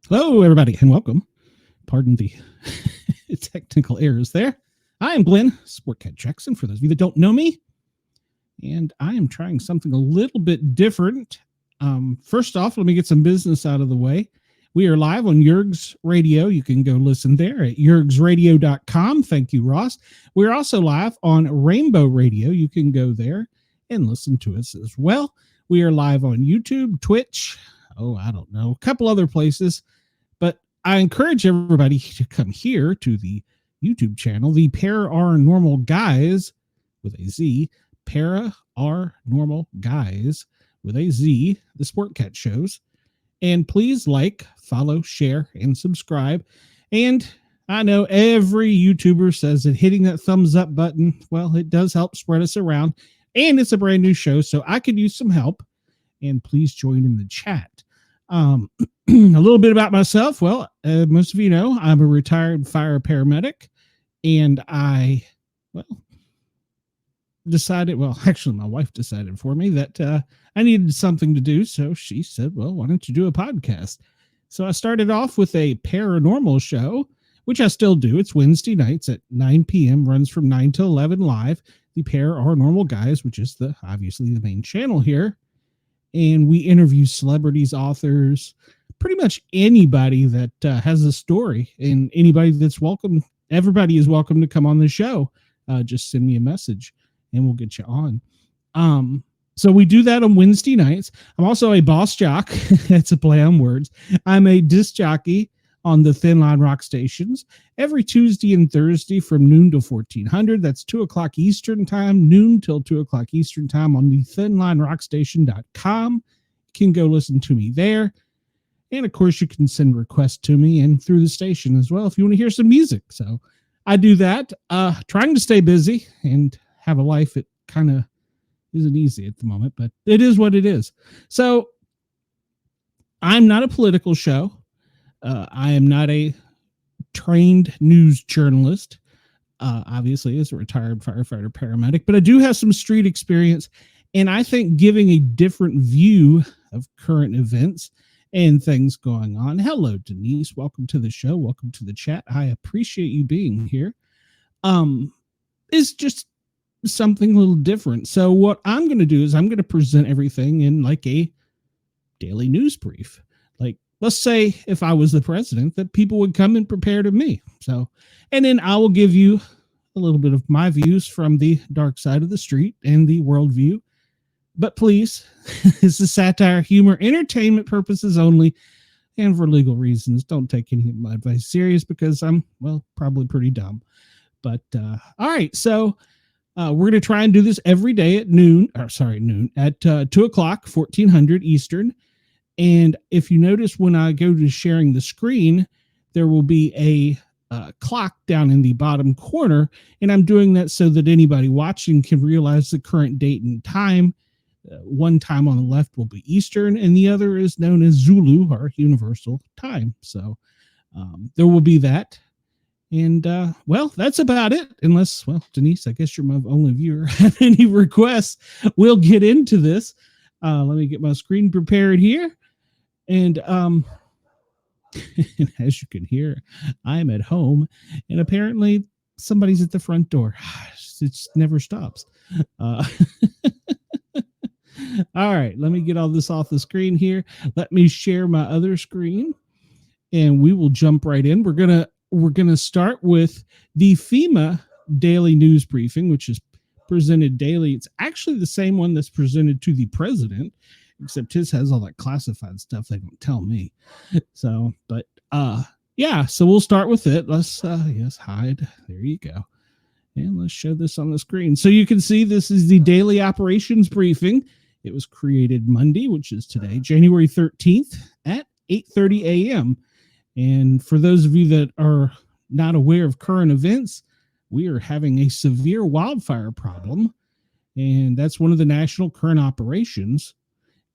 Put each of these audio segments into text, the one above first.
Hello, everybody, and welcome. Pardon the technical errors there. I am Glen, Sportcat Jackson, for those of you that don't know me, and I am trying something a little bit different. First off, let me get some business out of the way. We are live on Yerg's Radio. You can go listen there at yergsradio.com. Thank you, Ross. We're also live on Rainbow Radio. You can go there and listen to us as well. We are live on YouTube, Twitch, I don't know, a couple other places. But I encourage everybody to come here to the YouTube channel, the Paranormal Guys with a Z, Paranormal Guys with a Z, the Sportcat shows. And please like, follow, share, and subscribe. And I know every YouTuber says that hitting that thumbs up button, well, it does help spread us around. And it's a brand new show, so I could use some help. And please join in the chat. A little bit about myself. Well, most of you know I'm a retired fire paramedic, and I decided, actually my wife decided for me that I needed something to do. So she said, well, why don't you do a podcast? So I started off with a paranormal show, which I still do. It's Wednesday nights at 9 p.m., runs from 9 to 11 live. The Paranormal Guys, which is obviously the main channel here. And we interview celebrities, authors, pretty much anybody that has a story, and anybody that's welcome. Everybody is welcome to come on the show. Just send me a message and we'll get you on. So we do that on Wednesday nights. I'm also a boss jock. That's a play on words. I'm a disc jockey on the Thin Line Rock stations every Tuesday and Thursday from noon to 1400. That's 2 o'clock Eastern time, noon till 2 o'clock Eastern time on the thinlinerockstation.com. You can go listen to me there. And of course, you can send requests to me and through the station as well if you want to hear some music. So I do that, trying to stay busy and have a life that kind of isn't easy at the moment, but it is what it is. So I'm not a political show. I am not a trained news journalist, obviously, as a retired firefighter paramedic, but I do have some street experience, and I think giving a different view of current events and things going on. Hello, Denise. Welcome to the show. Welcome to the chat. I appreciate you being here. Is just something a little different. So what I'm going to do is I'm going to present everything in like a daily news brief. Let's say if I was the president, that people would come and prepare to me. So, and then I will give you a little bit of my views from the dark side of the street and the worldview. But please, this is satire, humor, entertainment purposes only, and for legal reasons. Don't take any of my advice serious because I'm, probably pretty dumb. But, all right. So we're going to try and do this every day at noon, at 2 o'clock, 1400 Eastern. And if you notice when I go to sharing the screen, there will be a clock down in the bottom corner. And I'm doing that so that anybody watching can realize the current date and time. One time on the left will be Eastern, and the other is known as Zulu, or Universal Time. So there will be that. And, that's about it. Unless, Denise, I guess you're my only viewer. Have any requests? We'll get into this. Let me get my screen prepared here. And as you can hear, I'm at home, and apparently somebody's at the front door. It just never stops. All right, let me get all this off the screen here. Let me share my other screen, and we will jump right in. We're gonna start with the FEMA daily news briefing, which is presented daily. It's actually the same one that's presented to the president, except his has all that classified stuff they don't tell me. So, but so we'll start with it. Let's hide. There you go. And let's show this on the screen. So you can see this is the daily operations briefing. It was created Monday, which is today, January 13th at 8:30 a.m. And for those of you that are not aware of current events, we are having a severe wildfire problem. And that's one of the national current operations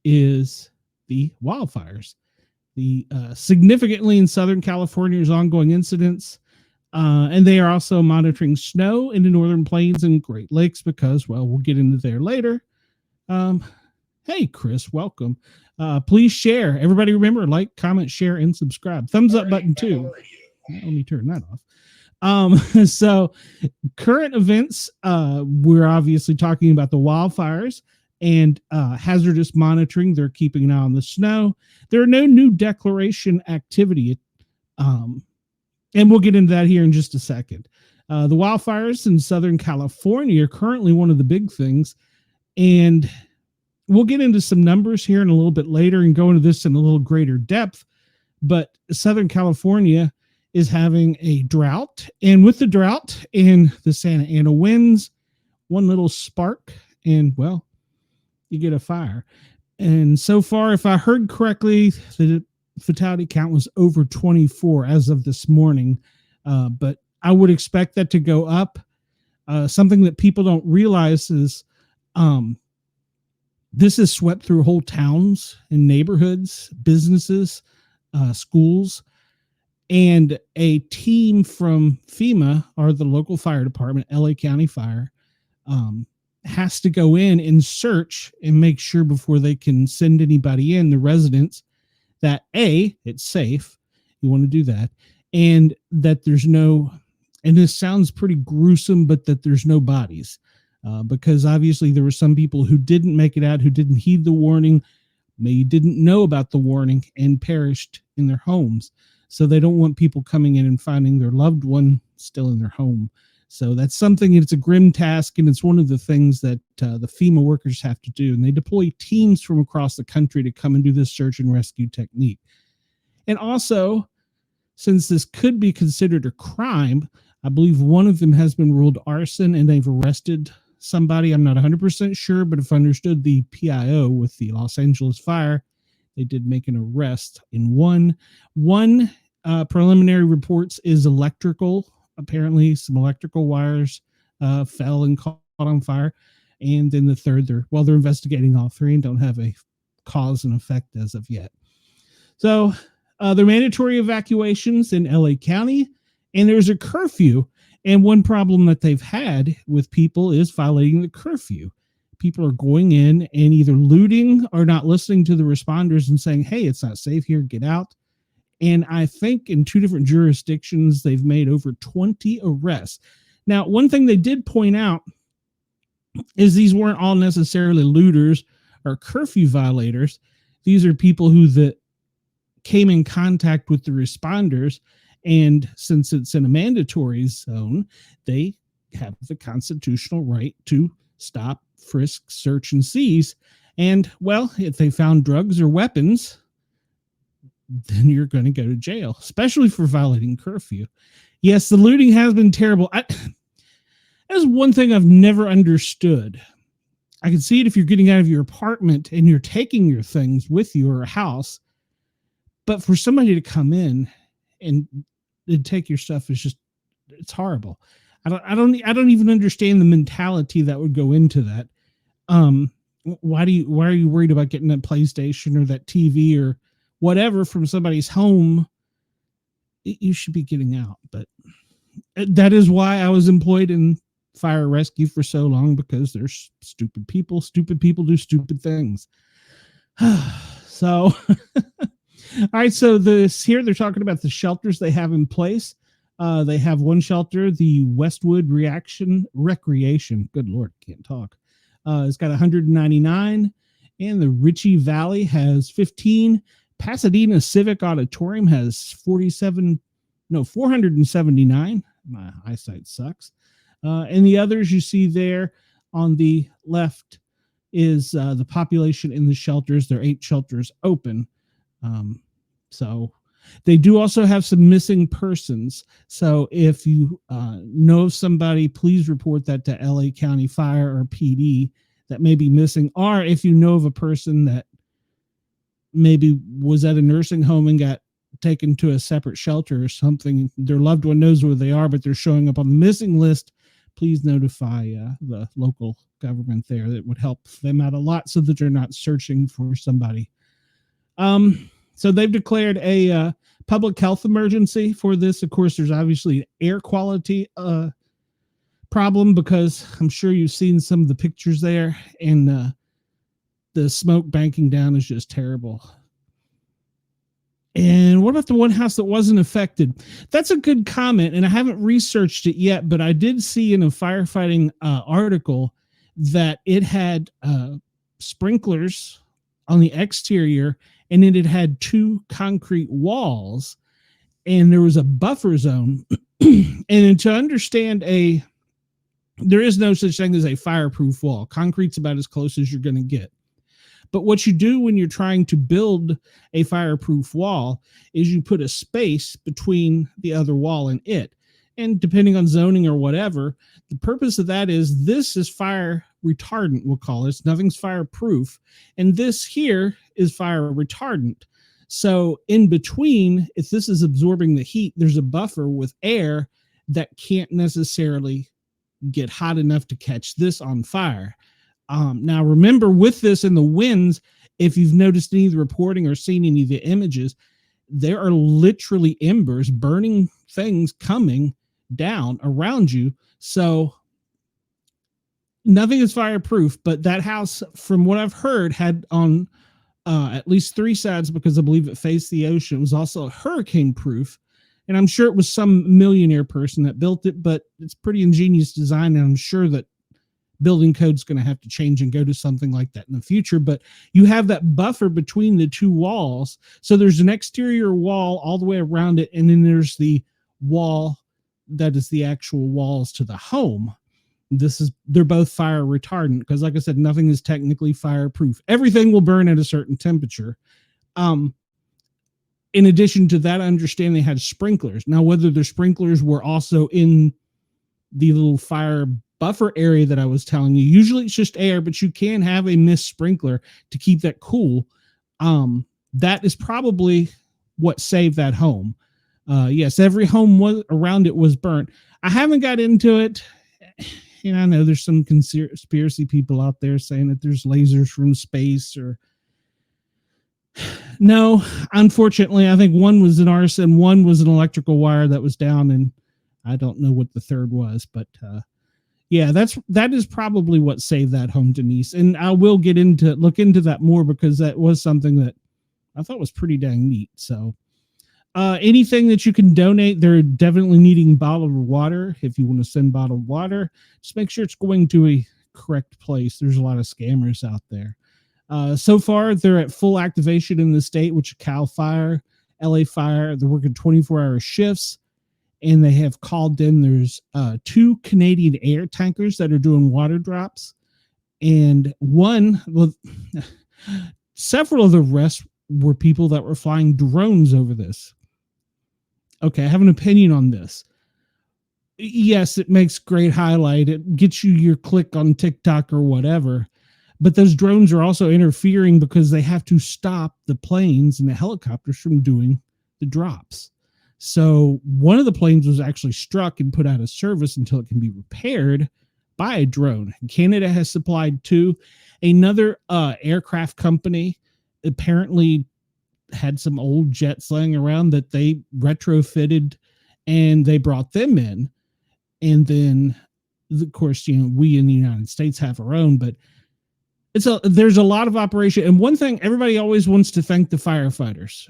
is the wildfires. The significantly in Southern California's ongoing incidents. And they are also monitoring snow in the Northern Plains and Great Lakes because, we'll get into there later. Hey, Chris, welcome. Please share. Everybody remember, like, comment, share, and subscribe. Thumbs up button, too. Let me turn that off. So current events, we're obviously talking about the wildfires and hazardous monitoring. They're keeping an eye on the snow. There are no new declaration activity. And we'll get into that here in just a second. The wildfires in Southern California are currently one of the big things. And we'll get into some numbers here in a little bit later and go into this in a little greater depth. But Southern California is having a drought. And with the drought and the Santa Ana winds, one little spark, and, well, you get a fire. And so far, if I heard correctly, the fatality count was over 24 as of this morning. But I would expect that to go up. Something that people don't realize is this has swept through whole towns and neighborhoods, businesses, schools, and a team from FEMA, or the local fire department, LA County Fire, has to go in and search and make sure before they can send anybody in, the residents, that A, it's safe. You want to do that. And that there's no, and this sounds pretty gruesome, but that there's no bodies. Because obviously there were some people who didn't make it out, who didn't heed the warning, maybe didn't know about the warning, and perished in their homes. So they don't want people coming in and finding their loved one still in their home. So that's something, it's a grim task, and it's one of the things that the FEMA workers have to do. And they deploy teams from across the country to come and do this search and rescue technique. And also, since this could be considered a crime, I believe one of them has been ruled arson, and they've arrested somebody. I'm not 100% sure, but if I understood the PIO with the Los Angeles fire, they did make an arrest in one. Preliminary reports is electrical. Apparently some electrical wires fell and caught on fire. And then the third, they're investigating all three and don't have a cause and effect as of yet. So they're mandatory evacuations in LA County, and there's a curfew. And one problem that they've had with people is violating the curfew. People are going in and either looting or not listening to the responders and saying, hey, it's not safe here, get out. And I think in 2 different jurisdictions, they've made over 20 arrests. Now, one thing they did point out is these weren't all necessarily looters or curfew violators. These are people who came in contact with the responders. And since it's in a mandatory zone, they have the constitutional right to stop, frisk, search, and seize. And, well, if they found drugs or weapons, then you're going to go to jail, especially for violating curfew. Yes, the looting has been terrible. That's one thing I've never understood. I can see it if you're getting out of your apartment and you're taking your things with you or a house. But for somebody to come in and take your stuff is just, it's horrible. I don't even understand the mentality that would go into that. Why are you worried about getting that PlayStation or that TV or whatever from somebody's home? You should be getting out. But that is why I was employed in fire rescue for so long, because there's stupid people. Stupid people do stupid things. So all right, so here they're talking about the shelters they have in place. They have one shelter, the Westwood Recreation. Good Lord, can't talk. It's got 199, and the Ritchie Valley has 15. Pasadena Civic Auditorium has 479. My eyesight sucks. And the others you see there on the left is the population in the shelters. There are 8 shelters open. So they do also have some missing persons. So if you know somebody, please report that to LA County Fire or PD that may be missing. Or if you know of a person that maybe was at a nursing home and got taken to a separate shelter or something, their loved one knows where they are, but they're showing up on the missing list, please notify the local government there. That would help them out a lot so that they're not searching for somebody. So they've declared a public health emergency for this. Of course, there's obviously an air quality problem, because I'm sure you've seen some of the pictures there. And The smoke banking down is just terrible. And what about the one house that wasn't affected? That's a good comment, and I haven't researched it yet, but I did see in a firefighting article that it had sprinklers on the exterior, and it had 2 concrete walls, and there was a buffer zone. And to understand there is no such thing as a fireproof wall. Concrete's about as close as you're going to get. But what you do when you're trying to build a fireproof wall is you put a space between the other wall and it. And depending on zoning or whatever, the purpose of that is this is fire retardant, we'll call it. Nothing's fireproof. And this here is fire retardant. So in between, if this is absorbing the heat, there's a buffer with air that can't necessarily get hot enough to catch this on fire. Now, remember, with this and the winds, if you've noticed any of the reporting or seen any of the images, there are literally embers, burning things coming down around you. So nothing is fireproof, but that house, from what I've heard, had on at least 3 sides, because I believe it faced the ocean. It was also hurricane proof. And I'm sure it was some millionaire person that built it, but it's pretty ingenious design. And I'm sure that building code's going to have to change and go to something like that in the future. But you have that buffer between the 2 walls. So there's an exterior wall all the way around it. And then there's the wall that is the actual walls to the home. They're both fire retardant because, like I said, nothing is technically fireproof. Everything will burn at a certain temperature. In addition to that, I understand they had sprinklers. Now, whether the sprinklers were also in the little fire buffer area that I was telling you, usually it's just air, but you can have a mist sprinkler to keep that cool. That is probably what saved that home. Yes, every home around it was burnt. I haven't got into it. And I know there's some conspiracy people out there saying that there's lasers from space or... No, unfortunately, I think one was an arson, one was an electrical wire that was down, and I don't know what the third was, but yeah, that is probably what saved that home, Denise. And I will look into that more because that was something that I thought was pretty dang neat. So anything that you can donate, they're definitely needing bottled water. If you want to send bottled water, just make sure it's going to a correct place. There's a lot of scammers out there. So far, they're at full activation in the state, which Cal Fire, LA Fire. They're working 24-hour shifts, and they have called in. There's 2 Canadian air tankers that are doing water drops, and several of the rest were people that were flying drones over this. Okay, I have an opinion on this. Yes, it makes great highlight. It gets you your click on TikTok or whatever. But those drones are also interfering because they have to stop the planes and the helicopters from doing the drops. So one of the planes was actually struck and put out of service until it can be repaired by a drone. Canada has supplied 2. Another aircraft company apparently had some old jets laying around that they retrofitted, and they brought them in. And then, of course, we in the United States have our own, but there's a lot of operation. And one thing, everybody always wants to thank the firefighters.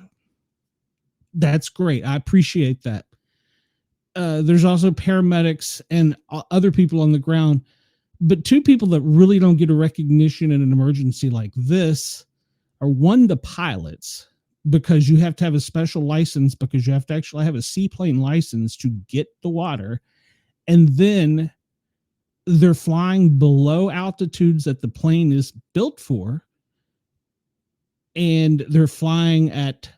That's great. I appreciate that. There's also paramedics and other people on the ground. But 2 people that really don't get a recognition in an emergency like this are, one, the pilots, because you have to have a special license, because you have to actually have a seaplane license to get the water. And then they're flying below altitudes that the plane is built for, and they're flying at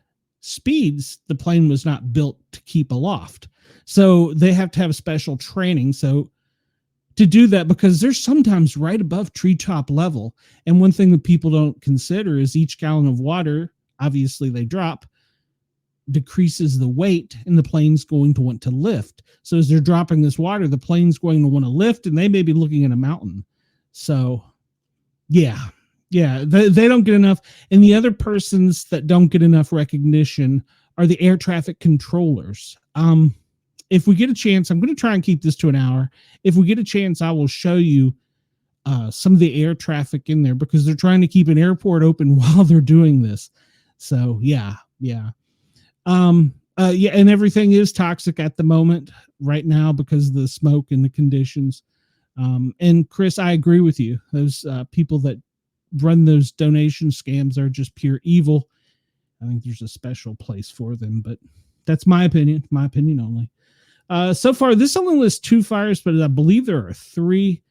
speeds the plane was not built to keep aloft. So they have to have special training. So to do that, because they're sometimes right above treetop level. And one thing that people don't consider is each gallon of water, obviously they drop, decreases the weight, and the plane's going to want to lift. So as they're dropping this water, the plane's going to want to lift, and they may be looking at a mountain. So yeah, they don't get enough. And the other persons that don't get enough recognition are the air traffic controllers. If we get a chance, I'm going to try and keep this to an hour. If we get a chance, I will show you some of the air traffic in there because they're trying to keep an airport open while they're doing this. So yeah. And everything is toxic at the moment right now because of the smoke and the conditions. And Chris, I agree with you. Those people that run those donation scams are just pure evil. I think there's a special place for them, but that's my opinion only. So far, this only lists 2 fires, but I believe there are 3,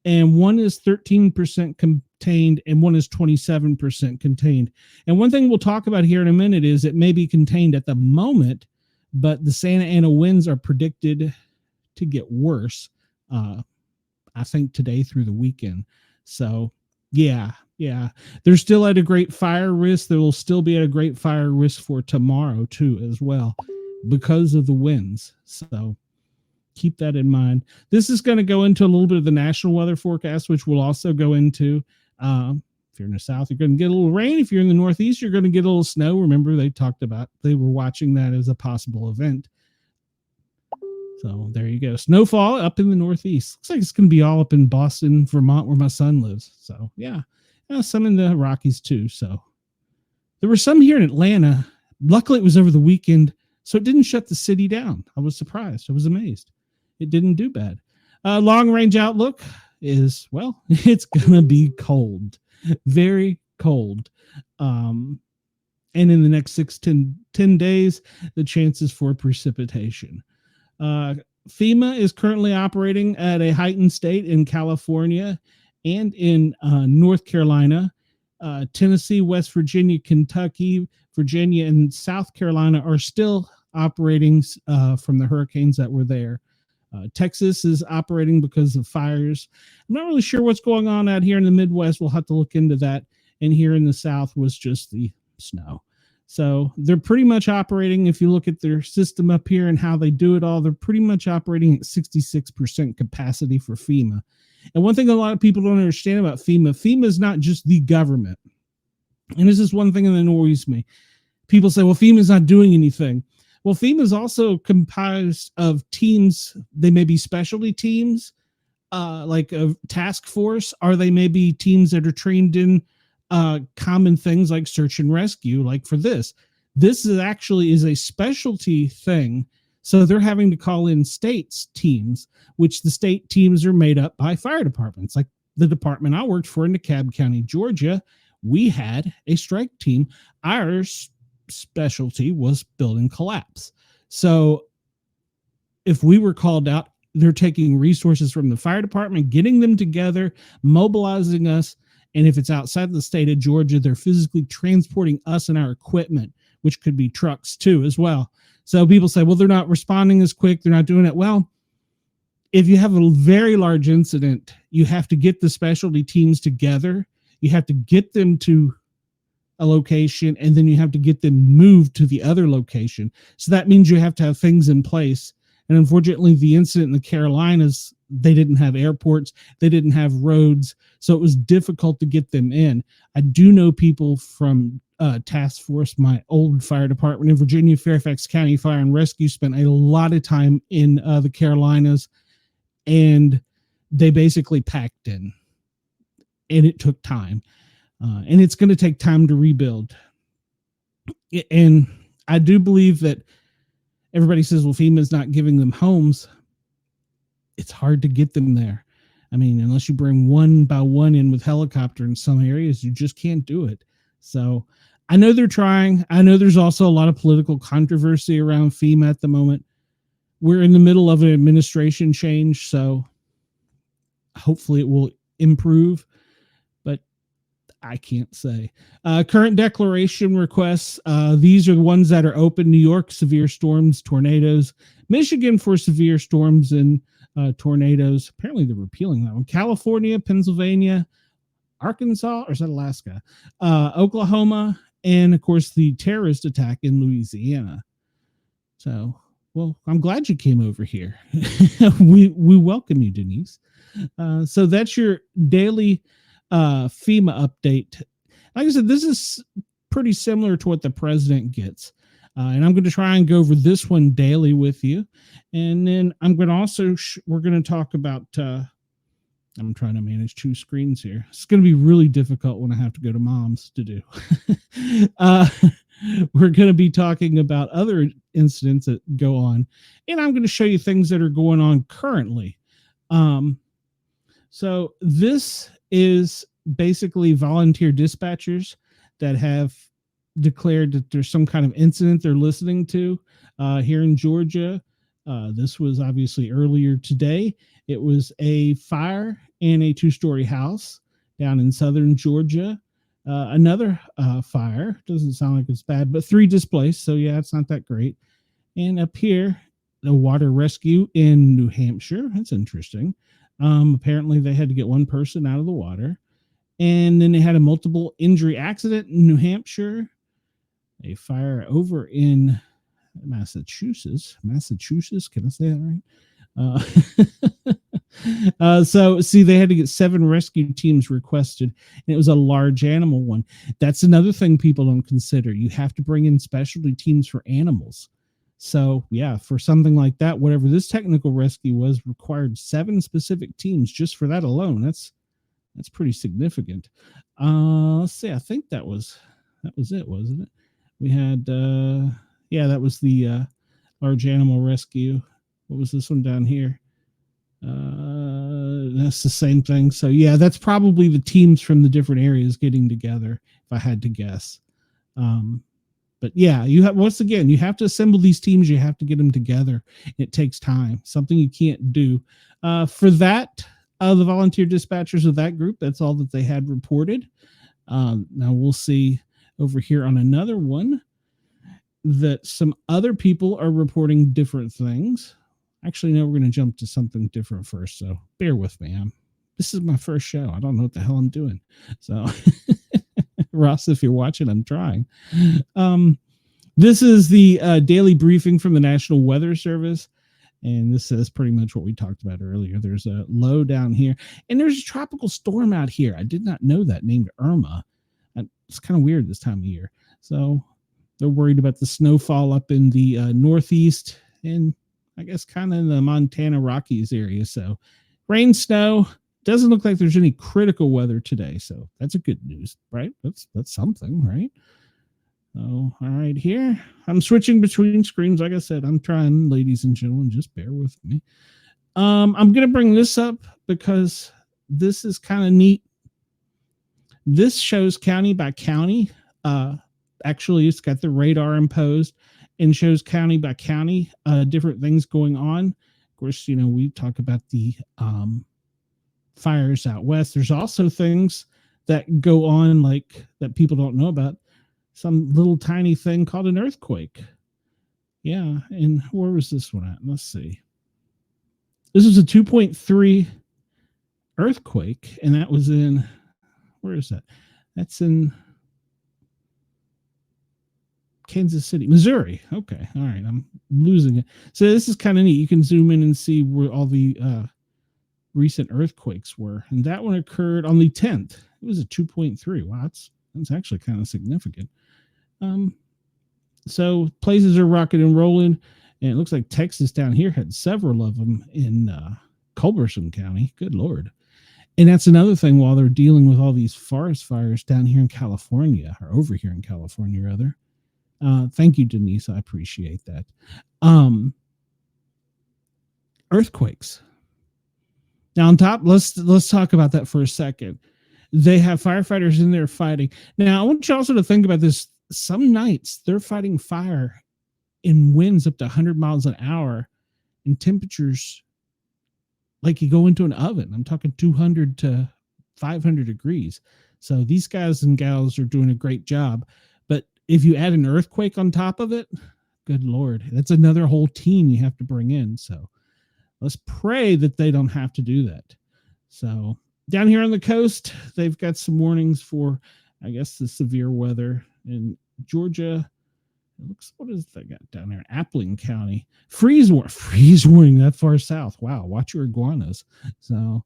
and one is 13% contained and one is 27% contained. And one thing we'll talk about here in a minute is it may be contained at the moment, but the Santa Ana winds are predicted to get worse, I think today through the weekend. So yeah. They're still at a great fire risk. They will still be at a great fire risk for tomorrow too, as well, because of the winds. So keep that in mind. This is going to go into a little bit of the national weather forecast, which we'll also go into. If you're in the South, you're going to get a little rain. If you're in the Northeast, you're going to get a little snow. Remember, they were watching that as a possible event. So there you go. Snowfall up in the Northeast. Looks like it's going to be all up in Boston, Vermont, where my son lives. So yeah. Some in the Rockies too. So there were some here in Atlanta. Luckily, it was over the weekend, so it didn't shut the city down. I was surprised. I was amazed. It didn't do bad. Long range outlook is, well, it's going to be cold, very cold. And in the next 10 days, the chances for precipitation. FEMA is currently operating at a heightened state in California and in North Carolina. Tennessee, West Virginia, Kentucky, Virginia, and South Carolina are still operating from the hurricanes that were there. Texas is operating because of fires. I'm not really sure what's going on out here in the Midwest. We'll have to look into that. And here in the South was just the snow. So they're pretty much operating. If you look at their system up here and how they do it all, they're pretty much operating at 66% capacity for FEMA. And one thing a lot of people don't understand about FEMA is not just the government. And this is one thing that annoys me. People say, well, FEMA is not doing anything. Well, FEMA is also comprised of teams. They may be specialty teams, like a task force, or they may be teams that are trained in common things like search and rescue. Like for this is actually a specialty thing. So they're having to call in states teams, which the state teams are made up by fire departments. Like the department I worked for in DeKalb County, Georgia, we had a strike team. Our specialty was building collapse. So if we were called out, they're taking resources from the fire department, getting them together, mobilizing us. And if it's outside the state of Georgia, they're physically transporting us and our equipment, which could be trucks too, as well. So people say, well, they're not responding as quick. They're not doing it. Well, if you have a very large incident, you have to get the specialty teams together. You have to get them to a location, and then you have to get them moved to the other location. So that means you have to have things in place. And unfortunately, the incident in the Carolinas, they didn't have airports. They didn't have roads. So it was difficult to get them in. I do know people from task force, my old fire department in Virginia, Fairfax County Fire and Rescue, spent a lot of time in the Carolinas, and they basically packed in, and it took time, and it's going to take time to rebuild. And I do believe that everybody says, well, FEMA is not giving them homes. It's hard to get them there. I mean, unless you bring one by one in with helicopter in some areas, you just can't do it. So I know they're trying. I know there's also a lot of political controversy around FEMA at the moment. We're in the middle of an administration change, so hopefully it will improve, but I can't say. Current declaration requests. These are the ones that are open. New York, severe storms, tornadoes. Michigan for severe storms and tornadoes. Apparently they're repealing that one. California, Pennsylvania, Arkansas, or is that Alaska? Oklahoma, and of course the terrorist attack in Louisiana. So, well, I'm glad you came over here. we welcome you, Denise. So that's your daily FEMA update. Like I said, this is pretty similar to what the president gets. And I'm going to try and go over this one daily with you. And then I'm going to also, we're going to talk about I'm trying to manage two screens here. It's going to be really difficult when I have to go to mom's to do. uh, we're going to be talking about other incidents that go on, and I'm going to show you things that are going on currently. So this is basically volunteer dispatchers that have declared that there's some kind of incident they're listening to here in Georgia. This was obviously earlier today. It was a fire in a two-story house down in southern Georgia. Another fire, doesn't sound like it's bad, but 3 displaced. So yeah, it's not that great. And up here, the water rescue in New Hampshire. That's interesting. Apparently, they had to get one person out of the water. And then they had a multiple injury accident in New Hampshire, a fire over in Massachusetts. Can I say that right? So, see, they had to get 7 rescue teams requested, and it was a large animal one. That's another thing people don't consider. You have to bring in specialty teams for animals. So, yeah, for something like that, whatever this technical rescue was, required 7 specific teams just for that alone. That's pretty significant. Let's see. I think that was it, wasn't it? We had, that was the large animal rescue. What was this one down here? That's the same thing. So, yeah, that's probably the teams from the different areas getting together, if I had to guess. But yeah, you have, once again, you have to assemble these teams. You have to get them together. It takes time, something you can't do. For that, the volunteer dispatchers of that group, that's all that they had reported. Now we'll see over here on another one that some other people are reporting different things. Actually, no, we're going to jump to something different first. So bear with me. This is my first show. I don't know what the hell I'm doing. So Ross, if you're watching, I'm trying. This is the daily briefing from the National Weather Service. And this is pretty much what we talked about earlier. There's a low down here, and there's a tropical storm out here. I did not know that, named Irma. It's kind of weird this time of year. So they're worried about the snowfall up in the northeast and I guess kind of in the Montana Rockies area. So rain, snow. Doesn't look like there's any critical weather today. So that's a good news, right? That's something, right? Oh, all right, here. I'm switching between screens. Like I said, I'm trying, ladies and gentlemen, just bear with me. I'm going to bring this up because this is kind of neat. This shows county by county. Actually, it's got the radar imposed and shows county by county, different things going on. Of course, you know, we talk about the fires out west. There's also things that go on like that people don't know about. Some little tiny thing called an earthquake. Yeah, and where was this one at? Let's see. This was a 2.3 earthquake, and that was in, where is that? That's in Kansas City, Missouri. Okay, all right, I'm losing it. So this is kind of neat. You can zoom in and see where all the recent earthquakes were, and that one occurred on the 10th. It was a 2.3. Wow, that's actually kind of significant. So places are rocking and rolling, and it looks like Texas down here had several of them in Culberson County. Good Lord. And that's another thing while they're dealing with all these forest fires down here in California, or over here in California, rather. Thank you, Denise. I appreciate that. Earthquakes. Now on top, let's talk about that for a second. They have firefighters in there fighting. Now, I want you also to think about this. Some nights they're fighting fire in winds up to 100 miles an hour and temperatures like you go into an oven. I'm talking 200 to 500 degrees. So these guys and gals are doing a great job. But if you add an earthquake on top of it, good Lord, that's another whole team you have to bring in. So let's pray that they don't have to do that. So down here on the coast, they've got some warnings for, I guess, the severe weather in Georgia. It looks, what is they got down there? Appling County. Freeze warning that far south. Wow, watch your iguanas. So,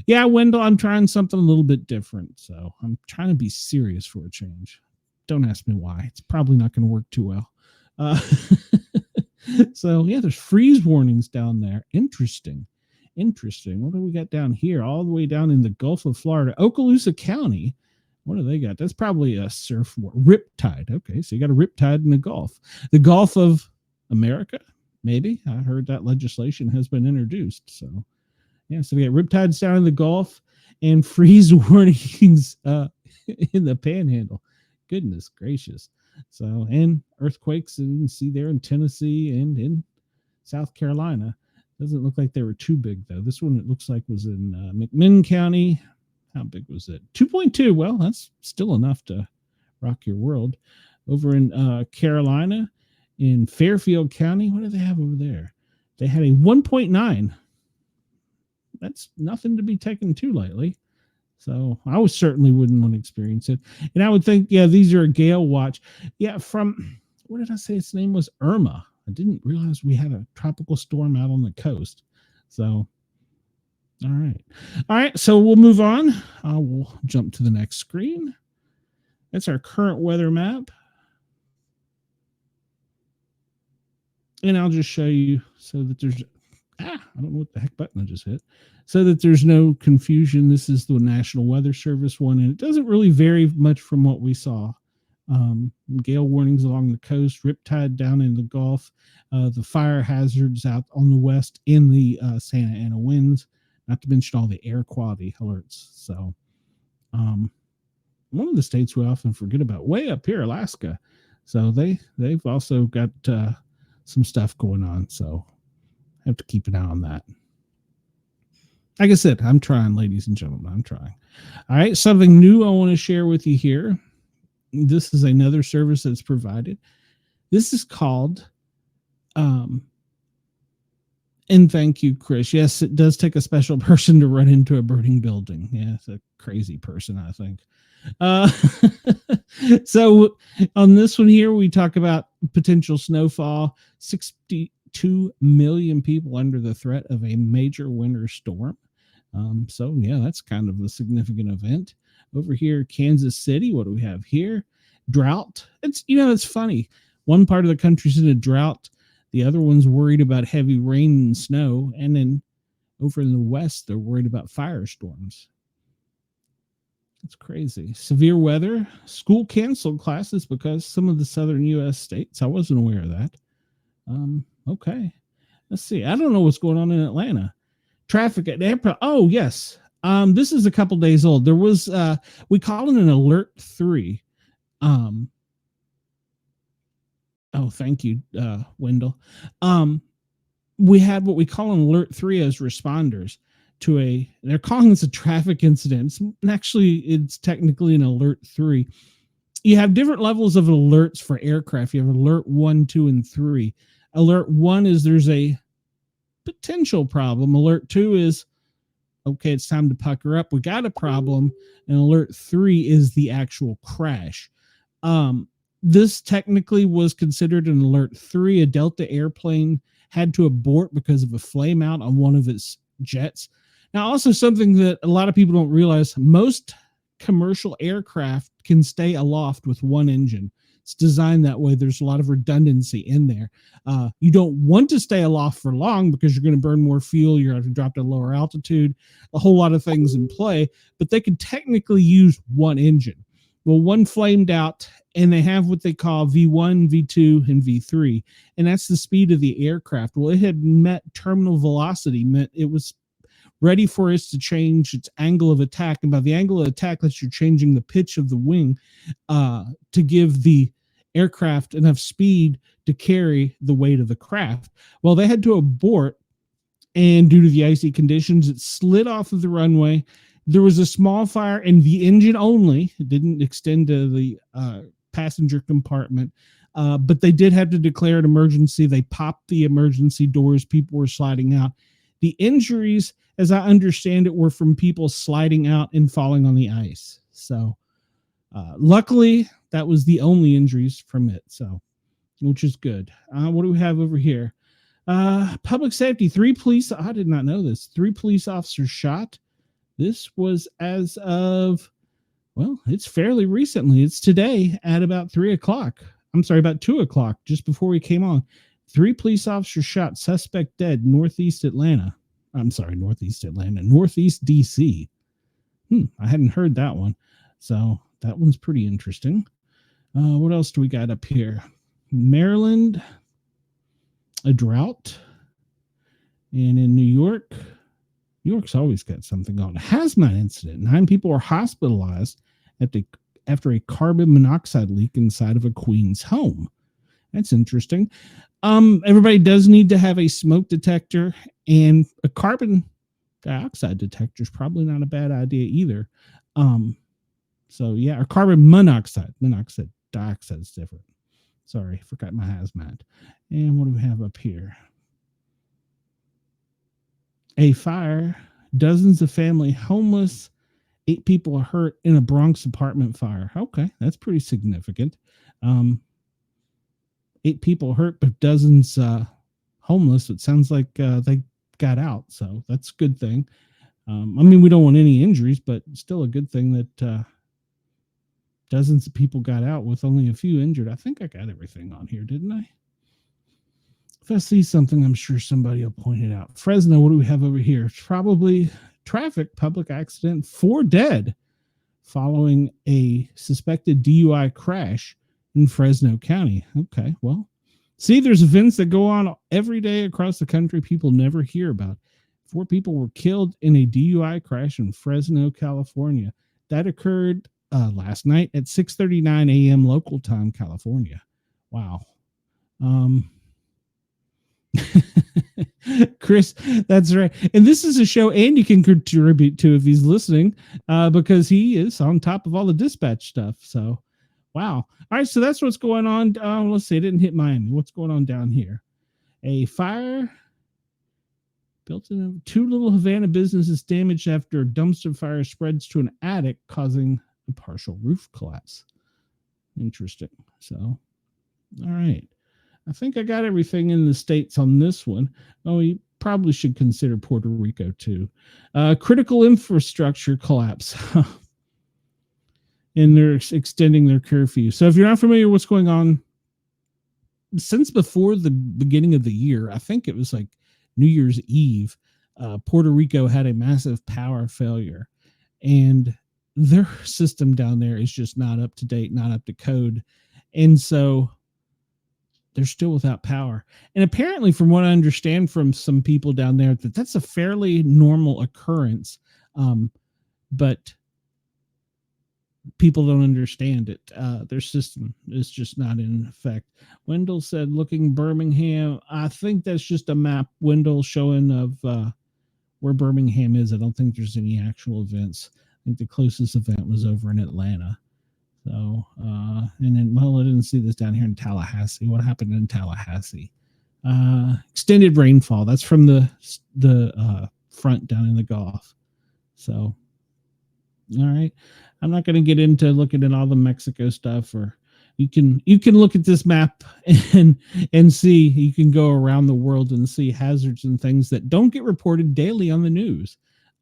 yeah, Wendell, I'm trying something a little bit different. So I'm trying to be serious for a change. Don't ask me why. It's probably not going to work too well. So, yeah, there's freeze warnings down there. Interesting. Interesting. What do we got down here? All the way down in the Gulf of Florida, Okaloosa County. What do they got? That's probably a surf riptide. Okay, so you got a riptide in the Gulf. The Gulf of America, maybe. I heard that legislation has been introduced. So, yeah, so we got riptides down in the Gulf and freeze warnings in the Panhandle. Goodness gracious. So, and earthquakes, and you can see there in Tennessee and in South Carolina. Doesn't look like they were too big, though. This one, it looks like, was in McMinn County. How big was it? 2.2. Well, that's still enough to rock your world. Over in Carolina, in Fairfield County, what do they have over there? They had a 1.9. That's nothing to be taken too lightly. So I certainly wouldn't want to experience it. And I would think, yeah, these are a gale watch. Yeah, from, what did I say its name was? Irma. I didn't realize we had a tropical storm out on the coast. So, all right. All right, so we'll move on. We'll jump to the next screen. That's our current weather map. And I'll just show you so that there's, I don't know what the heck button I just hit. So that there's no confusion. This is the National Weather Service one, and it doesn't really vary much from what we saw. Gale warnings along the coast, riptide down in the Gulf, the fire hazards out on the west in the Santa Ana winds, not to mention all the air quality alerts. So one of the states we often forget about, way up here, Alaska. So they've also got some stuff going on. So have to keep an eye on that. Like I said, I'm trying, ladies and gentlemen. I'm trying. All right, something new I want to share with you here. This is another service that's provided. This is called, and thank you, Chris. Yes, it does take a special person to run into a burning building. Yeah, it's a crazy person, I think. So on this one here, we talk about potential snowfall, 62 million people under the threat of a major winter storm. So yeah, that's kind of a significant event. Over here, Kansas City, what do we have here? Drought. It's funny. One part of the country's in a drought. The other one's worried about heavy rain and snow. And then over in the West, they're worried about firestorms. It's crazy. Severe weather. School canceled classes because some of the southern U.S. states. I wasn't aware of that. Okay. Let's see. I don't know what's going on in Atlanta. Traffic at airport. Oh, yes. This is a couple days old. There was, we call it an alert 3. Oh, thank you, Wendell. We had what we call an alert 3 as responders to they're calling this a traffic incident. And actually, it's technically an alert 3. You have different levels of alerts for aircraft. You have alert 1, 2, and 3. Alert 1 is there's a potential problem. Alert 2 is, okay, it's time to pucker up. We got a problem. And alert 3 is the actual crash. This technically was considered an alert 3. A Delta airplane had to abort because of a flame out on one of its jets. Now, also something that a lot of people don't realize, most commercial aircraft can stay aloft with one engine. It's designed that way. There's a lot of redundancy in there. You don't want to stay aloft for long because you're going to burn more fuel. You're going to drop to lower altitude, a whole lot of things in play, but they can technically use one engine. Well, one flamed out, and they have what they call V1, V2, and V3, and that's the speed of the aircraft. Well, it had met terminal velocity, meant it was ready for us to change its angle of attack, and by the angle of attack, that you're changing the pitch of the wing to give the aircraft enough speed to carry the weight of the craft. Well, they had to abort, and due to the icy conditions, it slid off of the runway. There was a small fire in the engine only. It didn't extend to the passenger compartment, but they did have to declare an emergency. They popped the emergency doors. People were sliding out. The injuries, as I understand it, were from people sliding out and falling on the ice. So luckily, that was the only injuries from it. So, which is good. What do we have over here? Public safety. 3 police. I did not know this. 3 police officers shot. This was as of, well, it's fairly recently. It's today at about 3 o'clock. I'm sorry, about 2 o'clock, just before we came on. 3 police officers shot, suspect dead, northeast Atlanta. I'm sorry, Northeast Atlanta, Northeast DC. I hadn't heard that one. So that one's pretty interesting. What else do we got up here? Maryland, a drought. And in New York's always got something on. A hazmat incident. 9 people were hospitalized after a carbon monoxide leak inside of a Queens home. That's interesting. Everybody does need to have a smoke detector, and a carbon dioxide detector is probably not a bad idea either. So yeah, or carbon monoxide. Dioxide is different. Sorry, forgot my hazmat. And what do we have up here? A fire, dozens of family homeless, 8 people are hurt in a Bronx apartment fire. Okay, that's pretty significant. 8 people hurt, but dozens homeless. It sounds like they got out, so that's a good thing. I mean, we don't want any injuries, but still a good thing that dozens of people got out with only a few injured. I think I got everything on here, didn't I? If I see something, I'm sure somebody will point it out. Fresno, what do we have over here? It's probably traffic, public accident, 4 dead following a suspected DUI crash in Fresno County. Okay, well, see, there's events that go on every day across the country people never hear about. 4 people were killed in a DUI crash in Fresno, California. That occurred last night at 6:39 a.m. local time, California. Wow. Chris, that's right. And this is a show Andy can contribute to if he's listening, because he is on top of all the dispatch stuff. So, wow. All right, so that's what's going on. Let's see, it didn't hit Miami. What's going on down here? A fire built in 2 little Havana businesses damaged after a dumpster fire spreads to an attic, causing a partial roof collapse. Interesting. So, all right. I think I got everything in the States on this one. Oh, you probably should consider Puerto Rico too. Critical infrastructure collapse. And they're extending their curfew. So if you're not familiar with what's going on, since before the beginning of the year, I think it was like New Year's Eve, Puerto Rico had a massive power failure. And their system down there is just not up to date, not up to code. And so they're still without power. And apparently, from what I understand from some people down there, that's a fairly normal occurrence. But people don't understand it. Their system is just not in effect. Wendell said, looking Birmingham. I think that's just a map, Wendell, showing of where Birmingham is. I don't think there's any actual events. I think the closest event was over in Atlanta. So, and then, well, I didn't see this down here in Tallahassee. What happened in Tallahassee? Extended rainfall. That's from the front down in the Gulf. So, all right. I'm not going to get into looking at all the Mexico stuff, or you can look at this map and see. You can go around the world and see hazards and things that don't get reported daily on the news.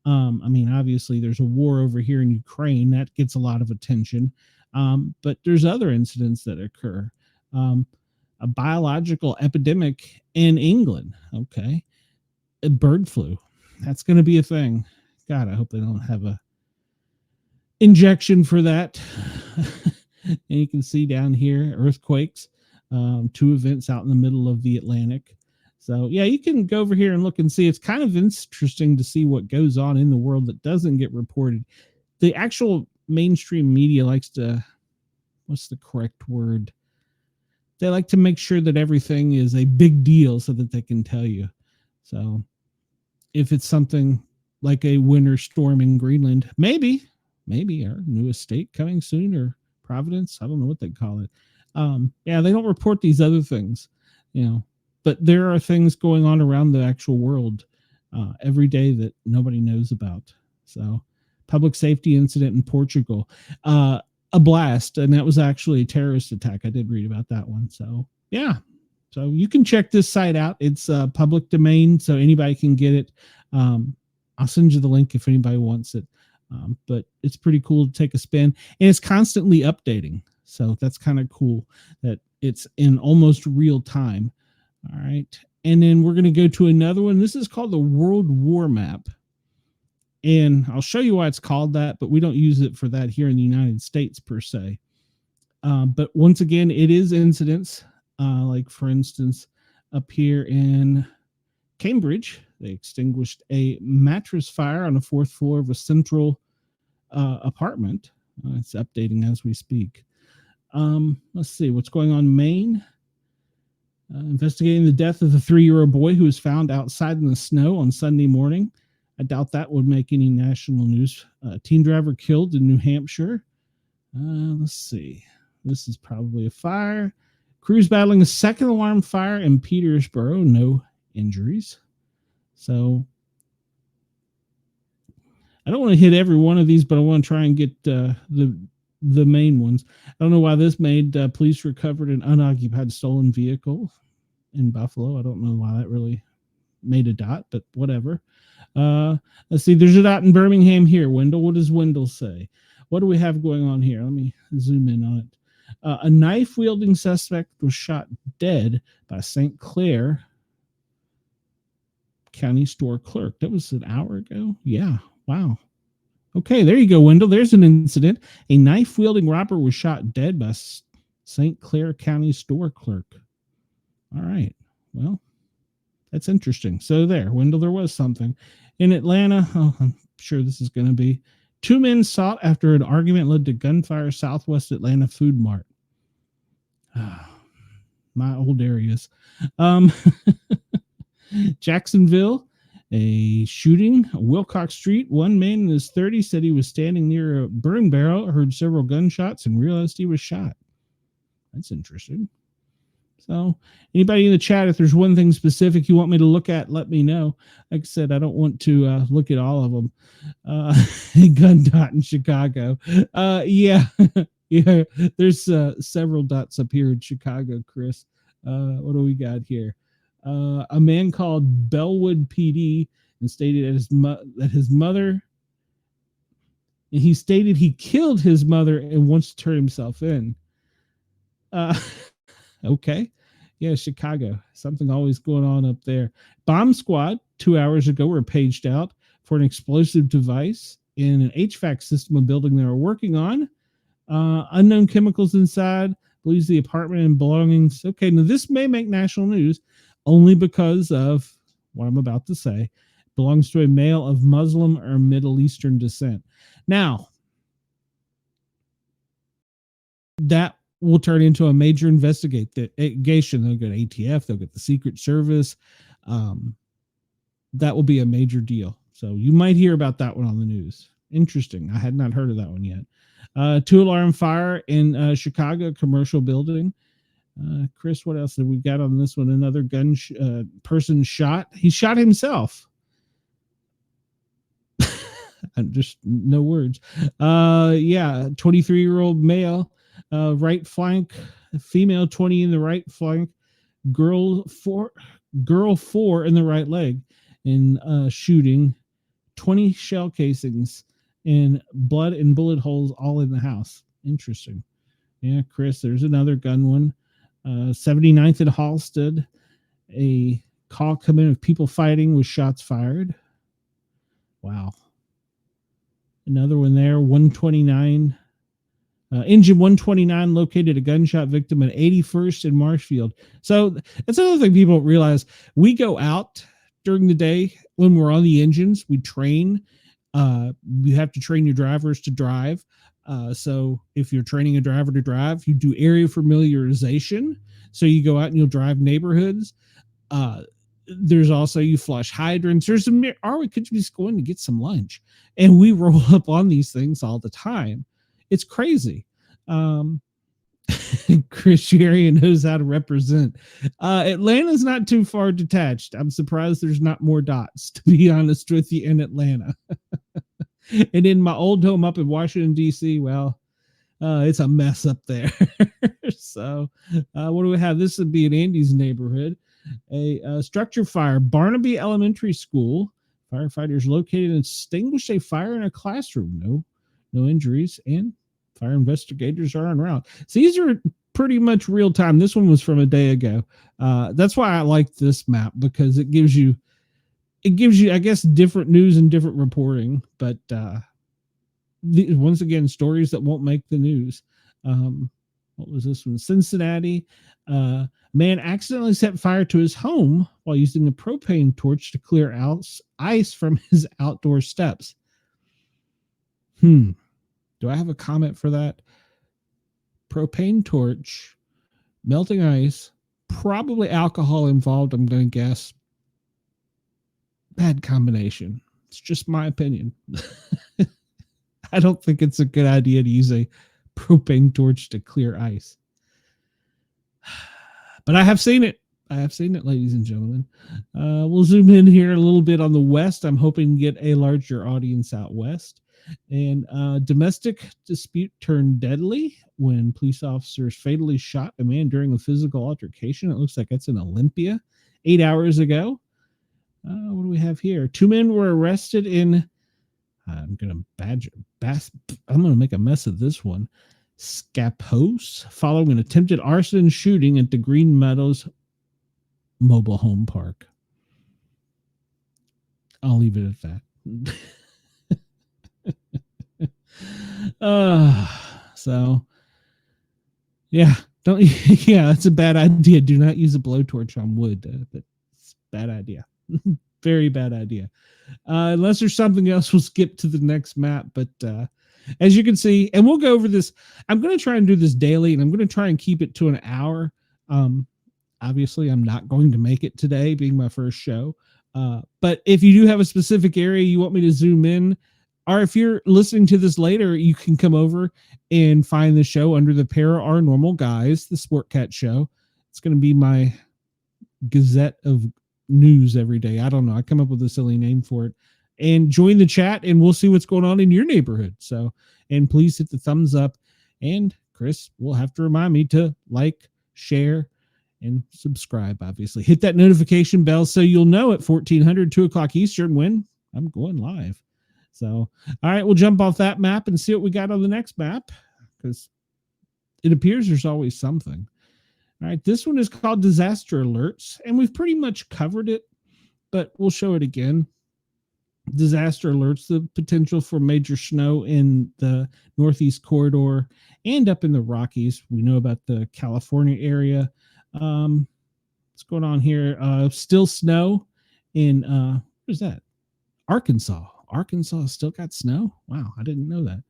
I mean, obviously, there's a war over here in Ukraine that gets a lot of attention. But there's other incidents that occur. A biological epidemic in England. Okay. A bird flu. That's going to be a thing. God, I hope they don't have a injection for that. And you can see down here, earthquakes, 2 events out in the middle of the Atlantic. So yeah, you can go over here and look and see. It's kind of interesting to see what goes on in the world that doesn't get reported. The actual mainstream media likes to, what's the correct word? They like to make sure that everything is a big deal so that they can tell you. So if it's something like a winter storm in Greenland, maybe our newest state coming soon, or Providence, I don't know what they call it. Yeah, they don't report these other things, but there are things going on around the actual world every day that nobody knows about. So, public safety incident in Portugal, a blast, and that was actually a terrorist attack. I did read about that one. So yeah, so you can check this site out. It's public domain, so anybody can get it. I'll send you the link if anybody wants it. But it's pretty cool to take a spin, and it's constantly updating. So that's kind of cool that it's in almost real time. All right. And then we're going to go to another one. This is called the World War Map. And I'll show you why it's called that, but we don't use it for that here in the United States per se. But once again, it is incidents. Like, for instance, up here in Cambridge, they extinguished a mattress fire on the fourth floor of a central apartment. It's updating as we speak. Let's see what's going on in Maine. Investigating the death of the 3-year-old boy who was found outside in the snow on Sunday morning. I doubt that would make any national news. Teen driver killed in New Hampshire. Let's see. This is probably a fire. Crews battling a second alarm fire in Petersboro. No injuries. So I don't want to hit every one of these, but I want to try and get the main ones. I don't know why this made police recovered an unoccupied stolen vehicle in Buffalo. I don't know why that really made a dot, but whatever. Let's see. There's a dot in Birmingham here. Wendell, what does Wendell say? What do we have going on here? Let me zoom in on it. A knife-wielding suspect was shot dead by St. Clair County store clerk. That was an hour ago? Yeah. Wow. Okay, there you go, Wendell. There's an incident. A knife-wielding robber was shot dead by St. Clair County store clerk. All right. Well, that's interesting. So there, Wendell, there was something. In Atlanta, I'm sure this is going to be 2 men sought after an argument led to gunfire Southwest Atlanta Food Mart. My old areas. Jacksonville, a shooting, Wilcox Street. One man in his 30s said he was standing near a burn barrel, heard several gunshots, and realized he was shot. That's interesting. So anybody in the chat, if there's one thing specific you want me to look at, let me know. Like I said, I don't want to look at all of them. Gun dot in Chicago. Yeah, yeah. There's several dots up here in Chicago, Chris. What do we got here? A man called Bellwood PD and stated that his mother, and he stated he killed his mother and wants to turn himself in. Okay. Yeah, Chicago. Something always going on up there. Bomb squad 2 hours ago were paged out for an explosive device in an HVAC system of building they were working on. Unknown chemicals inside. Believes the apartment and belongings. Okay, now this may make national news only because of what I'm about to say. Belongs to a male of Muslim or Middle Eastern descent. Now, that will turn into a major investigation. They'll get ATF, they'll get the Secret Service. That will be a major deal. So you might hear about that one on the news. Interesting. I had not heard of that one yet. 2-alarm fire in Chicago commercial building. Chris, what else have we got on this one? Another person shot. He shot himself. I'm just no words. Yeah, 23-year-old male, right flank, female 20 in the right flank, girl 4 in the right leg, in shooting, 20 shell casings and blood and bullet holes all in the house. Interesting. Yeah, Chris, there's another gun one. 79th and Halsted, a call come in of people fighting with shots fired. Wow. Another one there, 129. Engine 129 located a gunshot victim at 81st and Marshfield. So that's another thing people don't realize. We go out during the day when we're on the engines. We train. You have to train your drivers to drive. So if you're training a driver to drive, you do area familiarization. So you go out and you'll drive neighborhoods. There's also, you flush hydrants. There's we could just go in to get some lunch, and we roll up on these things all the time. It's crazy. Chris area knows how to represent. Atlanta's not too far detached. I'm surprised there's not more dots, to be honest with you, in Atlanta. And in my old home up in Washington, D.C., well, it's a mess up there. So what do we have? This would be in Andy's neighborhood. A structure fire, Barnaby Elementary School. Firefighters located and extinguished a fire in a classroom. No injuries, and fire investigators are en route. So these are pretty much real time. This one was from a day ago. That's why I like this map, because it gives you, I guess, different news and different reporting. But once again, stories that won't make the news. What was this one? Cincinnati. Man accidentally set fire to his home while using a propane torch to clear out ice from his outdoor steps. Do I have a comment for that? Propane torch, melting ice, probably alcohol involved, I'm going to guess. Bad combination. It's just my opinion. I don't think it's a good idea to use a propane torch to clear ice. But I have seen it. Ladies and gentlemen. We'll zoom in here a little bit on the west. I'm hoping to get a larger audience out west. And domestic dispute turned deadly when police officers fatally shot a man during a physical altercation. It looks like that's in Olympia 8 hours ago. What do we have here? 2 men were arrested in, I'm going to make a mess of this one. Scapos, following an attempted arson shooting at the Green Meadows mobile home park. I'll leave it at that. So yeah, that's a bad idea. Do not use a blowtorch on wood. That's a bad idea. Very bad idea. Unless there's something else, we'll skip to the next map. But as you can see, and we'll go over this, I'm going to try and do this daily, and I'm going to try and keep it to an hour. Obviously, I'm not going to make it today, being my first show. But if you do have a specific area you want me to zoom in, or if you're listening to this later, you can come over and find the show under the Paranormal Guys, the Sportcat show. It's going to be my Gazette of news every day. I don't know. I come up with a silly name for it. And join the chat, and we'll see what's going on in your neighborhood. So, and please hit the thumbs up. And Chris will have to remind me to like, share, and subscribe, obviously. Hit that notification bell so you'll know at 1400, 2 o'clock Eastern when I'm going live. So, all right, we'll jump off that map and see what we got on the next map, because it appears there's always something. All right, this one is called Disaster Alerts, and we've pretty much covered it, but we'll show it again. Disaster alerts, the potential for major snow in the Northeast corridor and up in the Rockies. We know about the California area. What's going on here? Still snow in, what is that? Arkansas. Arkansas still got snow? Wow, I didn't know that.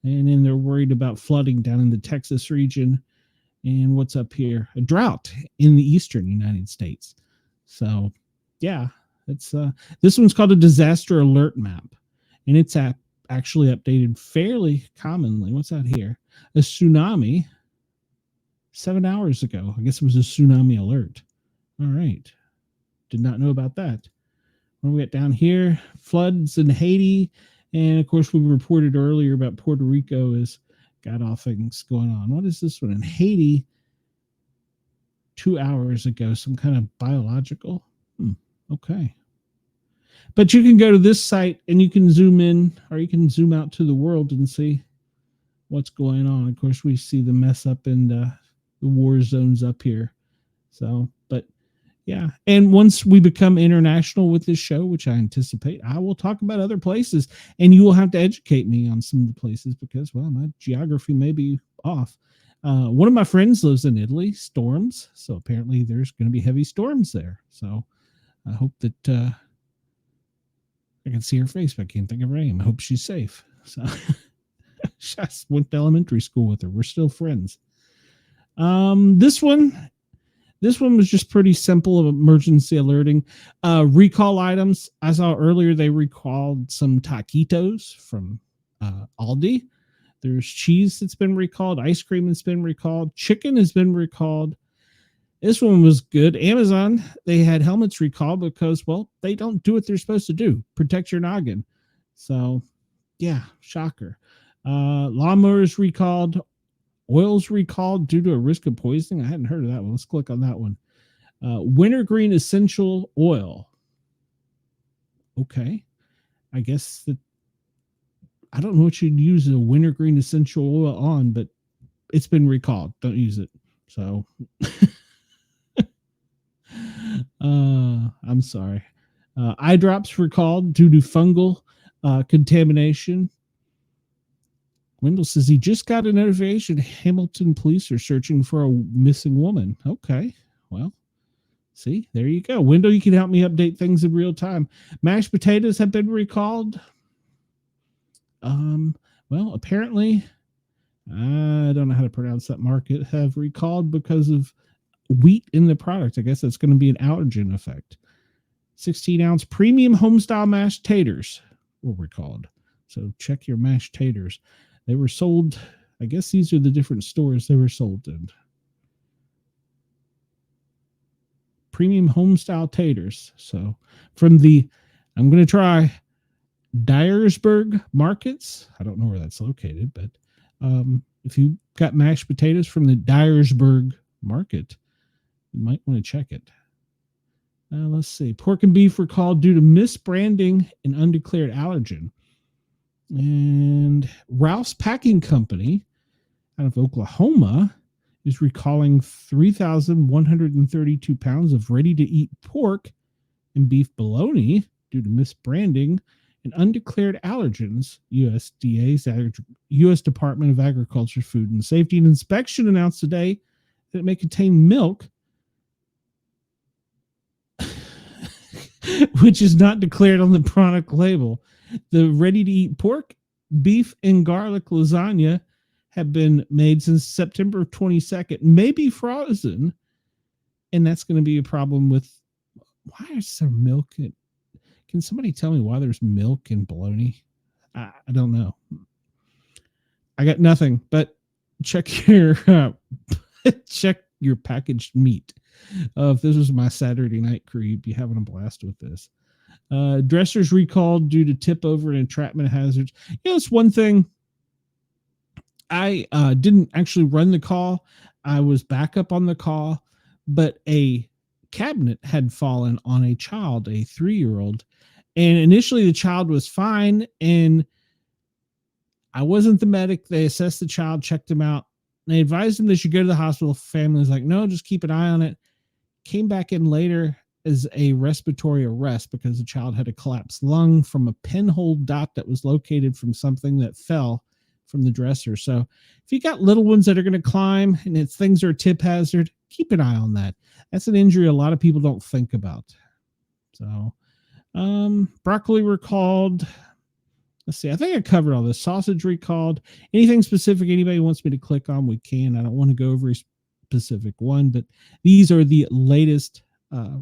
And then they're worried about flooding down in the Texas region. And what's up here? A drought in the eastern United States. So, yeah. It's this one's called a disaster alert map, and it's actually updated fairly commonly. What's that here? A tsunami 7 hours ago. I guess it was a tsunami alert. All right. Did not know about that. What do we got down here? Floods in Haiti. And of course, we reported earlier about Puerto Rico has got all things going on. What is this one in Haiti? 2 hours ago, some kind of biological. Okay. But you can go to this site and you can zoom in, or you can zoom out to the world and see what's going on. Of course, we see the mess up in the war zones up here. So, but yeah. And once we become international with this show, which I anticipate, I will talk about other places, and you will have to educate me on some of the places because, well, my geography may be off. One of my friends lives in Italy, storms. So apparently there's going to be heavy storms there. So I hope that I can see her face, but I can't think of her name. I hope she's safe. So just went to elementary school with her. We're still friends. This one was just pretty simple of emergency alerting. Recall items. I saw earlier they recalled some taquitos from Aldi. There's cheese that's been recalled. Ice cream that's been recalled. Chicken has been recalled. This one was good. Amazon, they had helmets recalled because, well, they don't do what they're supposed to do. Protect your noggin. So, yeah, shocker. Lawnmowers recalled. Oils recalled due to a risk of poisoning. I hadn't heard of that one. Let's click on that one. Wintergreen essential oil. Okay. I guess that I don't know what you'd use a wintergreen essential oil on, but it's been recalled. Don't use it. So, I'm sorry. Eye drops recalled due to fungal contamination. Wendell says he just got a notification. Hamilton police are searching for a missing woman. Okay, well, see, there you go. Wendell, you can help me update things in real time. Mashed potatoes have been recalled. Well, apparently, I don't know how to pronounce that market, have recalled because of wheat in the product. I guess that's going to be an allergen effect. 16-ounce premium homestyle mashed taters were recalled. So check your mashed taters. They were sold, I guess these are the different stores they were sold in. Premium homestyle taters. So from the, I'm going to try Dyersburg Markets. I don't know where that's located, but if you got mashed potatoes from the Dyersburg Market, you might want to check it. Let's see. Pork and beef recalled due to misbranding and undeclared allergen. And Ralph's Packing Company out of Oklahoma is recalling 3,132 pounds of ready-to-eat pork and beef bologna due to misbranding and undeclared allergens. U.S. Department of Agriculture, Food and Safety and Inspection announced today that it may contain milk which is not declared on the product label. The ready-to-eat pork, beef, and garlic lasagna have been made since September 22nd, maybe frozen, and that's going to be a problem with, why is there milk in, can somebody tell me why there's milk in bologna? I don't know. I got nothing, but check your packaged meat. If this was my Saturday night crew, you'd be having a blast with this. Dressers recalled due to tip over and entrapment hazards. It's one thing. I didn't actually run the call. I was back up on the call, but a cabinet had fallen on a child, a 3-year-old. And initially the child was fine. And I wasn't the medic. They assessed the child, checked him out. They advised him they should go to the hospital. Family was like, no, just keep an eye on it. Came back in later as a respiratory arrest because the child had a collapsed lung from a pinhole dot that was located from something that fell from the dresser. So if you got little ones that are going to climb and it's things are a tip hazard, keep an eye on that. That's an injury a lot of people don't think about. So broccoli recalled. Let's see. I think I covered all this. Sausage recalled. Anything specific anybody wants me to click on, we can. I don't want to go over a specific one, but these are the latest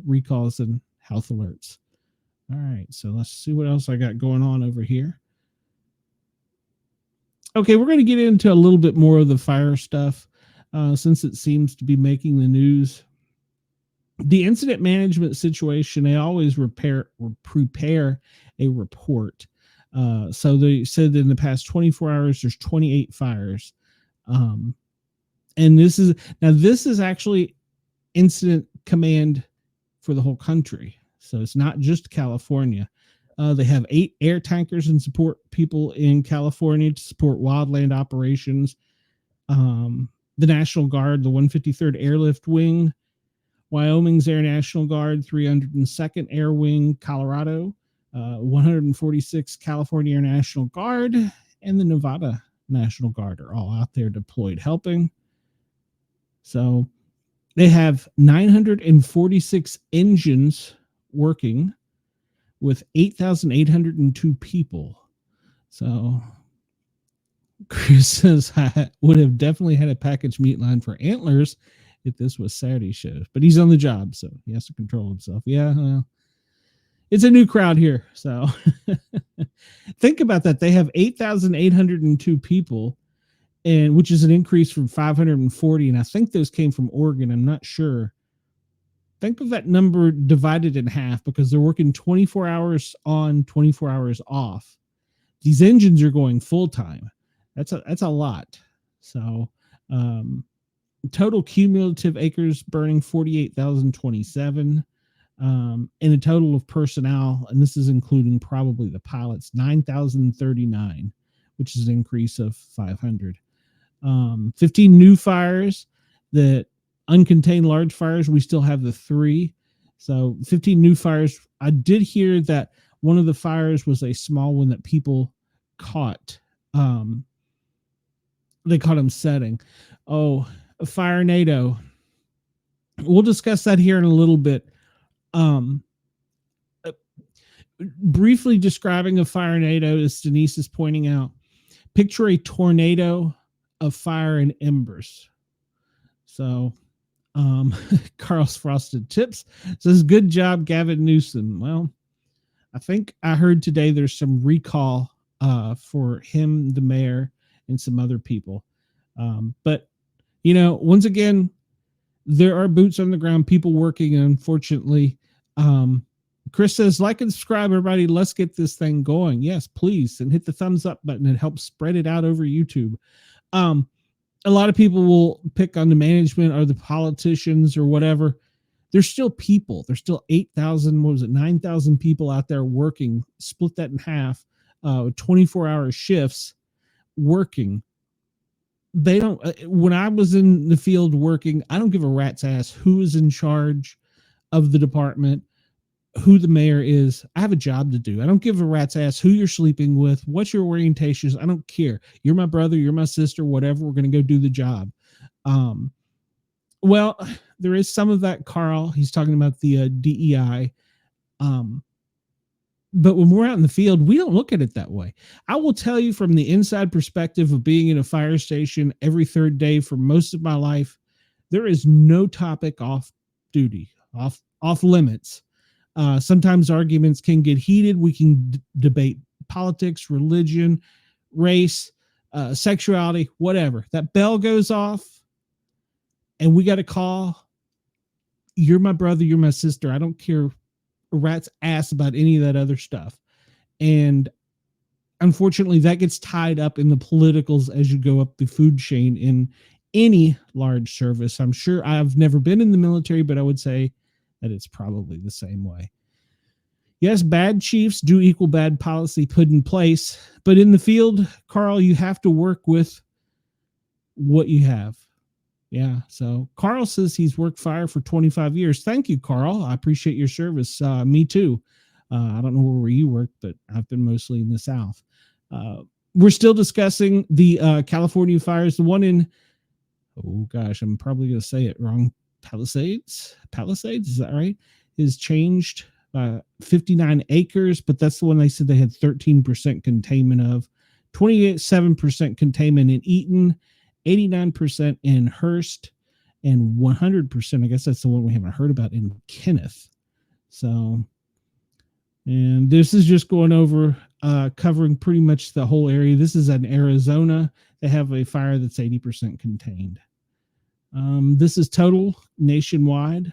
recalls and health alerts. All right. So let's see what else I got going on over here. Okay. We're going to get into a little bit more of the fire stuff since it seems to be making the news. The incident management situation, they always prepare a report. So they said that in the past 24 hours, there's 28 fires. And this is actually incident command for the whole country. So it's not just California. They have 8 air tankers and support people in California to support wildland operations. The National Guard, the 153rd Airlift Wing, Wyoming's Air National Guard, 302nd Air Wing, Colorado, 146th California Air National Guard, and the Nevada National Guard are all out there deployed helping. So they have 946 engines working with 8,802 people. So Chris says I would have definitely had a packaged meat line for antlers if this was Saturday show, but he's on the job, so he has to control himself. Yeah, well, it's a new crowd here. So think about that. They have 8,802 people, and which is an increase from 540. And I think those came from Oregon. I'm not sure. Think of that number divided in half because they're working 24 hours on, 24 hours off. These engines are going full time. That's a lot. So, total cumulative acres burning 48,027. And a total of personnel, and this is including probably the pilots, 9,039, which is an increase of 500. 15 new fires that Uncontained large fires, we still have the 3. So 15 new fires. I did hear that one of the fires was a small one that people caught. They caught them setting. Oh, a fire NATO. We'll discuss that here in a little bit. Briefly describing a fire NATO, as Denise is pointing out, picture a tornado of fire and embers. So, Carl's Frosted Tips says, good job, Gavin Newsom. Well, I think I heard today there's some recall for him, the mayor, and some other people. But, once again, there are boots on the ground, people working, and unfortunately, Chris says, like and subscribe, everybody. Let's get this thing going. Yes, please. And hit the thumbs up button. It helps spread it out over YouTube. A lot of people will pick on the management or the politicians or whatever. There's still people. There's still 9,000 people out there working. Split that in half, 24-hour shifts working. They don't, when I was in the field working, I don't give a rat's ass who is in charge of the department, who the mayor is. I have a job to do. I don't give a rat's ass who you're sleeping with, what your orientation is. I don't care. You're my brother, you're my sister, whatever. We're going to go do the job. Well, there is some of that, Carl. He's talking about the DEI. But when we're out in the field, we don't look at it that way. I will tell you from the inside perspective of being in a fire station every third day for most of my life, there is no topic off duty, off limits. Sometimes arguments can get heated. We can debate politics, religion, race, sexuality, whatever. That bell goes off and we got a call. You're my brother, you're my sister. I don't care a rat's ass about any of that other stuff. And unfortunately, that gets tied up in the politicals as you go up the food chain in any large service. I'm sure I've never been in the military, but I would say that it's probably the same way. Yes, bad chiefs do equal bad policy put in place, but in the field, Carl, you have to work with what you have. Yeah, so Carl says he's worked fire for 25 years. Thank you, Carl. I appreciate your service. Me too. I don't know where you work, but I've been mostly in the South. We're still discussing the California fires. The one in, oh gosh, I'm probably going to say it wrong. Palisades, is that right? Is changed 59 acres, but that's the one they said they had 13% containment of, 27% containment in Eaton, 89% in Hearst, and 100%. I guess that's the one we haven't heard about in Kenneth. So, and this is just going over, covering pretty much the whole area. This is in Arizona. They have a fire that's 80% contained. This is total nationwide.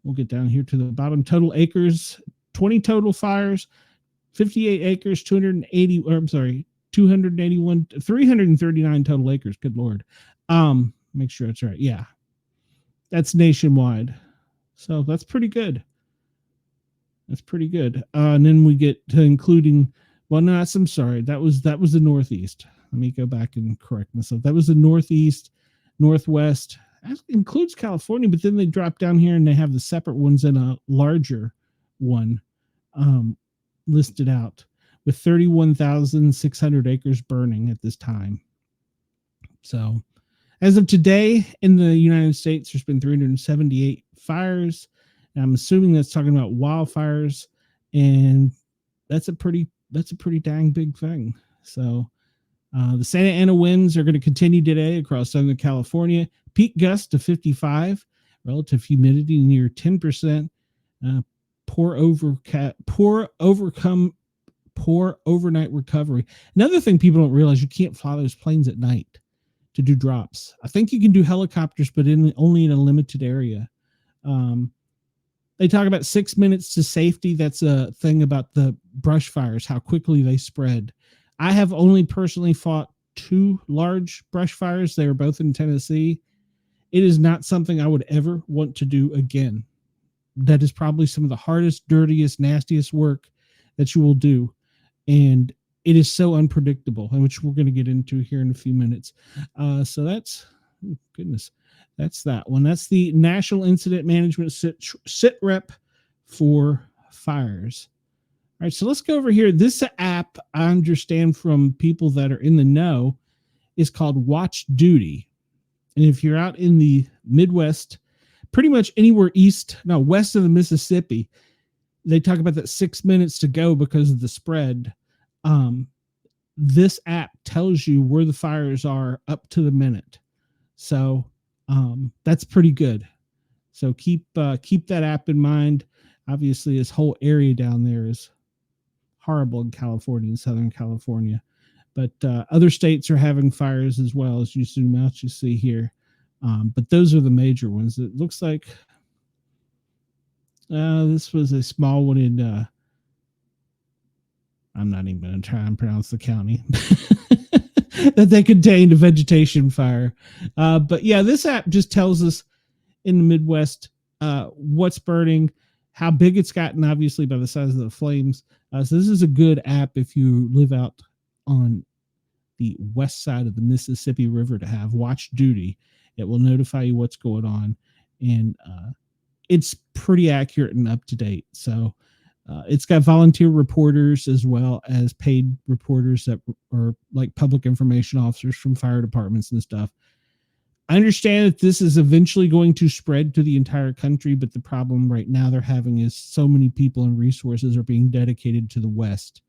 We'll get down here to the bottom. Total acres, 20 total fires, 58 acres, 281, 339 total acres. Good Lord. Make sure that's right. Yeah. That's nationwide. So that's pretty good. That's pretty good. And then we get to including, well, no, I'm sorry. That was the Northeast. Let me go back and correct myself. That was the Northeast, Northwest. That includes California, but then they drop down here and they have the separate ones in a larger one listed out with 31,600 acres burning at this time. So as of today in the United States, there's been 378 fires. And I'm assuming that's talking about wildfires, and that's a pretty dang big thing. So the Santa Ana winds are going to continue today across Southern California. Peak gust to 55, relative humidity near 10%. Poor overnight recovery. Another thing people don't realize, you can't fly those planes at night to do drops. I think you can do helicopters, but only in a limited area. They talk about 6 minutes to safety. That's a thing about the brush fires, how quickly they spread. I have only personally fought 2 large brush fires. They were both in Tennessee. It is not something I would ever want to do again. That is probably some of the hardest, dirtiest, nastiest work that you will do. And it is so unpredictable, which we're going to get into here in a few minutes. So that's, oh goodness. that's that one. That's the National Incident Management sit rep for fires. All right, so let's go over here. This app, I understand from people that are in the know, is called Watch Duty. And if you're out in the Midwest, pretty much anywhere west of the Mississippi, they talk about that 6 minutes to go because of the spread. This app tells you where the fires are up to the minute. So that's pretty good. So keep that app in mind. Obviously, this whole area down there is horrible in California, in Southern California. But other states are having fires as well. As you zoom out, you see here. But those are the major ones. It looks like this was a small one in, I'm not even going to try and pronounce the county, that they contained a vegetation fire. But yeah, this app just tells us in the Midwest what's burning, how big it's gotten, obviously, by the size of the flames. So this is a good app if you live out on the west side of the Mississippi River to have. Watch Duty. It will notify you what's going on, and it's pretty accurate and up to date. So it's got volunteer reporters as well as paid reporters that are like public information officers from fire departments and stuff. I understand that this is eventually going to spread to the entire country, but the problem right now they're having is so many people and resources are being dedicated to the West,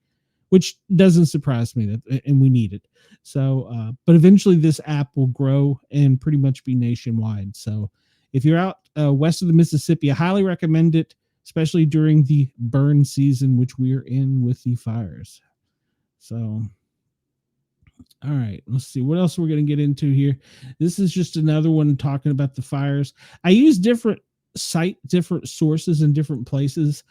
which doesn't surprise me, and we need it. So, but eventually this app will grow and pretty much be nationwide. So if you're out west of the Mississippi, I highly recommend it, especially during the burn season, which we are in with the fires. So, all right, let's see what else we're going to get into here. This is just another one talking about the fires. I use different sources in different places.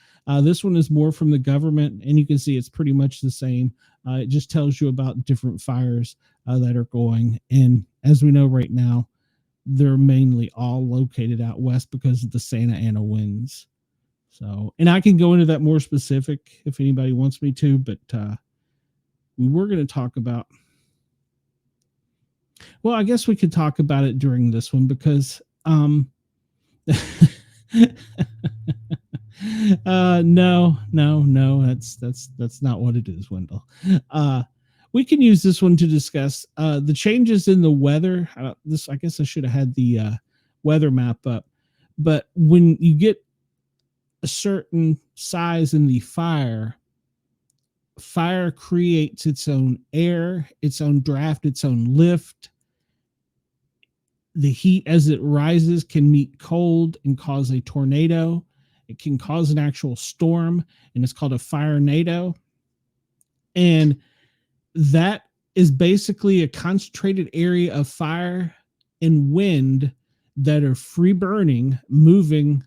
This one is more from the government, and you can see it's pretty much the same. It just tells you about different fires that are going. And as we know right now, they're mainly all located out west because of the Santa Ana winds. So, and I can go into that more specific if anybody wants me to, but we were going to talk about, well, I guess we could talk about it during this one because no, that's not what it is, Wendell. We can use this one to discuss the changes in the weather. I guess I should have had the weather map up, but when you get a certain size in the fire creates its own air, its own draft, its own lift. The heat as it rises can meet cold and cause a tornado. It can cause an actual storm, and it's called a firenado. And that is basically a concentrated area of fire and wind that are free burning, moving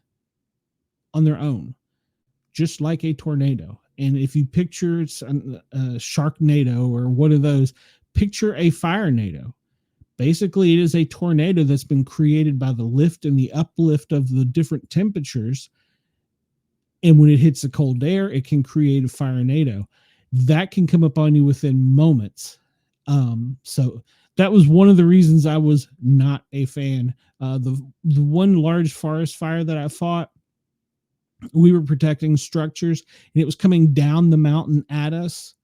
on their own, just like a tornado. And if you picture a Sharknado or one of those, picture a firenado. Basically, it is a tornado that's been created by the lift and the uplift of the different temperatures. And when it hits the cold air, it can create a firenado. That can come up on you within moments. So that was one of the reasons I was not a fan. The one large forest fire that I fought, we were protecting structures, and it was coming down the mountain at us.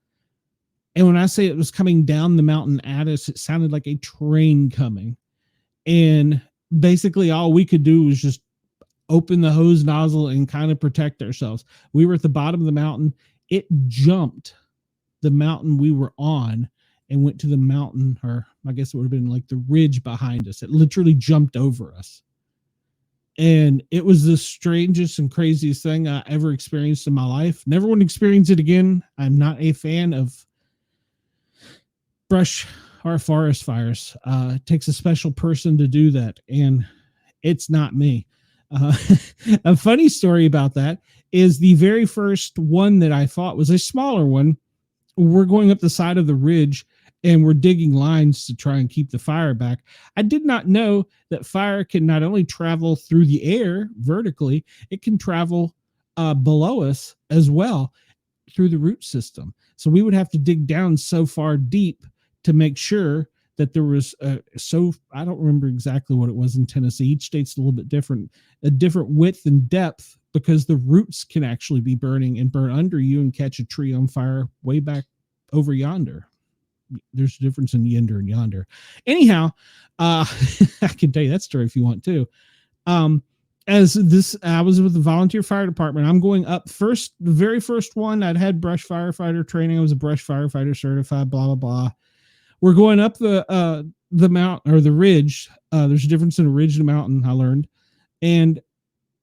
And when I say it was coming down the mountain at us, it sounded like a train coming. And basically all we could do was just open the hose nozzle and kind of protect ourselves. We were at the bottom of the mountain. It jumped the mountain we were on and went to the mountain, or I guess it would have been like the ridge behind us. It literally jumped over us. And it was the strangest and craziest thing I ever experienced in my life. Never want to experience it again. I'm not a fan of brush or forest fires. It takes a special person to do that, and it's not me. A funny story about that is the very first one that I fought was a smaller one. We're going up the side of the ridge, and we're digging lines to try and keep the fire back. I did not know that fire can not only travel through the air vertically, it can travel below us as well through the root system. So we would have to dig down so far deep to make sure that there was I don't remember exactly what it was in Tennessee. Each state's a little bit different, a different width and depth, because the roots can actually be burning and burn under you and catch a tree on fire way back over yonder. There's a difference in yonder and yonder. Anyhow, I can tell you that story if you want to. I was with the volunteer fire department. I'm going up first, the very first one. I'd had brush firefighter training. I was a brush firefighter certified, blah, blah, blah. We're going up the mountain or the ridge. There's a difference in a ridge and a mountain, I learned. And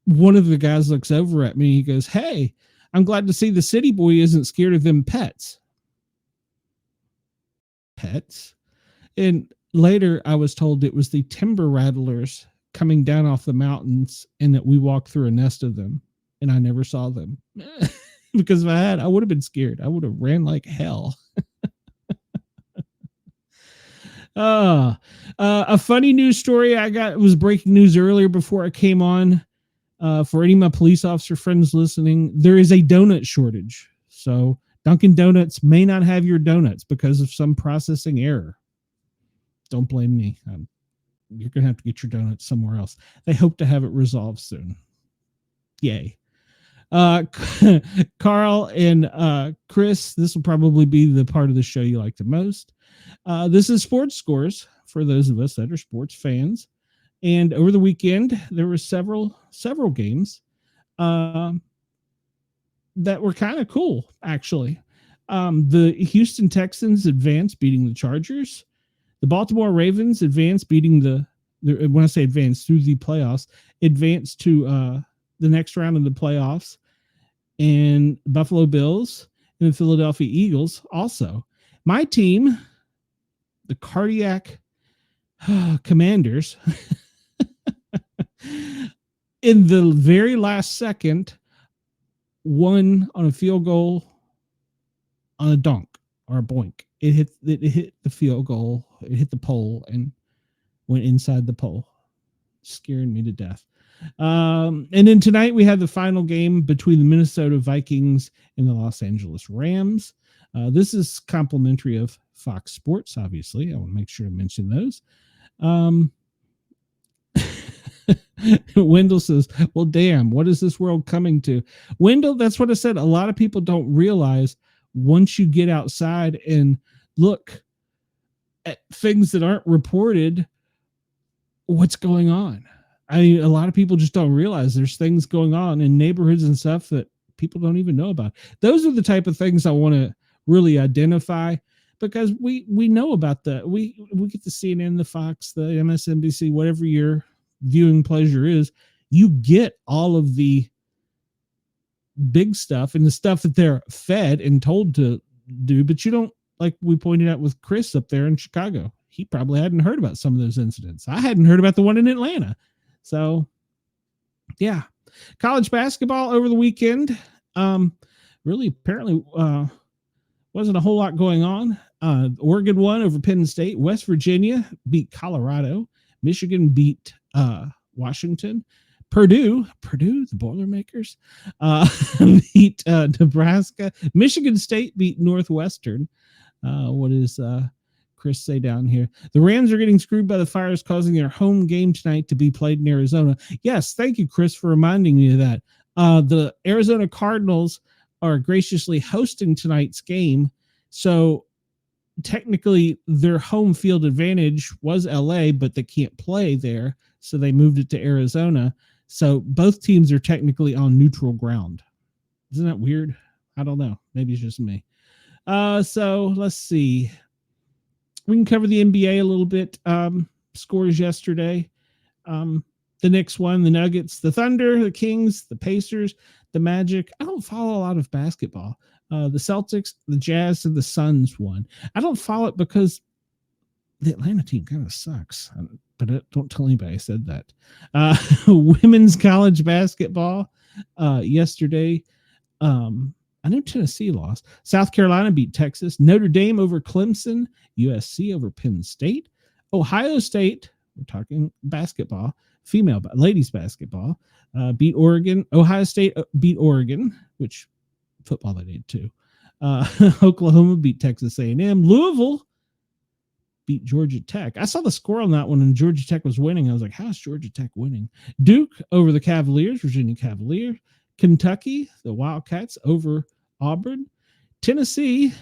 one of the guys looks over at me. He goes, "Hey, I'm glad to see the city boy isn't scared of them pets." Pets? And later I was told it was the timber rattlers coming down off the mountains, and that we walked through a nest of them, and I never saw them. Because if I had, I would have been scared. I would have ran like hell. A funny news story I got, was breaking news earlier before I came on. For any of my police officer friends listening, there is a donut shortage. So Dunkin' Donuts may not have your donuts because of some processing error. Don't blame me. You're going to have to get your donuts somewhere else. They hope to have it resolved soon. Yay. Carl and Chris, this will probably be the part of the show you like the most. This is Sports Scores for those of us that are sports fans. And over the weekend, there were several games that were kind of cool, actually. The Houston Texans advanced, beating the Chargers. The Baltimore Ravens advanced, beating when I say advanced, through the playoffs, advanced to the next round of the playoffs. And Buffalo Bills and the Philadelphia Eagles also. My team, the Cardiac Commanders, in the very last second, won on a field goal on a dunk or a boink. It hit the field goal. It hit the pole and went inside the pole, scaring me to death. And then tonight we have the final game between the Minnesota Vikings and the Los Angeles Rams. This is complimentary of Fox Sports, obviously. I want to make sure to mention those. Wendell says, "Well, damn, what is this world coming to?" Wendell, that's what I said. A lot of people don't realize, once you get outside and look at things that aren't reported, what's going on. I mean, a lot of people just don't realize there's things going on in neighborhoods and stuff that people don't even know about. Those are the type of things I want to really identify, because we know about we get the CNN, the Fox, the MSNBC, whatever your viewing pleasure is. You get all of the big stuff and the stuff that they're fed and told to do, but you don't, like we pointed out with Chris up there in Chicago. He probably hadn't heard about some of those incidents. I hadn't heard about the one in Atlanta. So, yeah. College basketball over the weekend. Really, apparently, wasn't a whole lot going on. Oregon won over Penn State. West Virginia beat Colorado. Michigan beat Washington. Purdue, the Boilermakers, beat Nebraska. Michigan State beat Northwestern. What does Chris say down here? The Rams are getting screwed by the Fires, causing their home game tonight to be played in Arizona. Yes, thank you, Chris, for reminding me of that. The Arizona Cardinals are graciously hosting tonight's game. So technically their home field advantage was LA, but they can't play there. So they moved it to Arizona. So both teams are technically on neutral ground. Isn't that weird? I don't know. Maybe it's just me. So let's see. We can cover the NBA a little bit. Scores yesterday. The Knicks won, the Nuggets, the Thunder, the Kings, the Pacers, the Magic. I don't follow a lot of basketball. The Celtics, the Jazz, and the Suns won. I don't follow it because the Atlanta team kind of sucks. But don't tell anybody I said that. Women's college basketball yesterday. I know Tennessee lost. South Carolina beat Texas. Notre Dame over Clemson. USC over Penn State. Ohio State, we're talking basketball, ladies basketball, beat Oregon. Ohio State beat Oregon, which football they did too. Oklahoma beat Texas A&M. Louisville beat Georgia Tech. I saw the score on that one, and Georgia Tech was winning. I was like, how's Georgia Tech winning? Duke over the Cavaliers, Virginia Cavaliers. Kentucky, the Wildcats over Auburn. Tennessee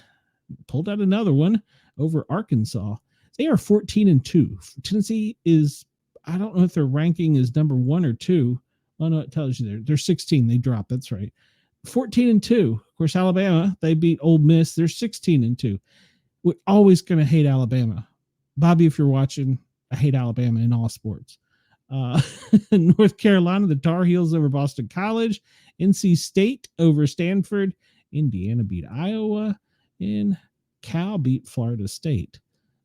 pulled out another one over Arkansas. They are 14-2. Tennessee is, I don't know if their ranking is number 1 or 2. Oh, no, it tells you there. They're 16. They dropped. That's right. 14-2. Of course, Alabama, they beat Ole Miss. They're 16-2. We're always going to hate Alabama. Bobby, if you're watching, I hate Alabama in all sports. North Carolina, the Tar Heels over Boston College. NC State over Stanford. Indiana beat Iowa. And Cal beat Florida State.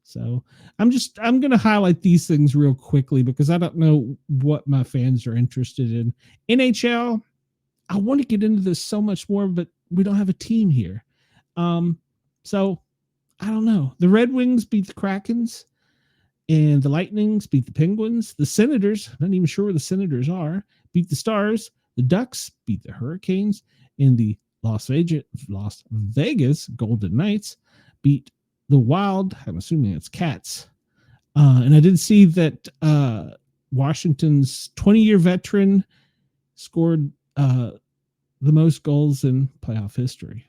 So I'm going to highlight these things real quickly because I don't know what my fans are interested in. NHL, I want to get into this so much more, but we don't have a team here. So I don't know. The Red Wings beat the Krakens, and the Lightnings beat the Penguins. The Senators, I'm not even sure where the Senators are, beat the Stars. The Ducks beat the Hurricanes, and the Las Vegas Golden Knights beat the Wild. I'm assuming it's Cats. And I did see that Washington's 20-year veteran scored the most goals in playoff history.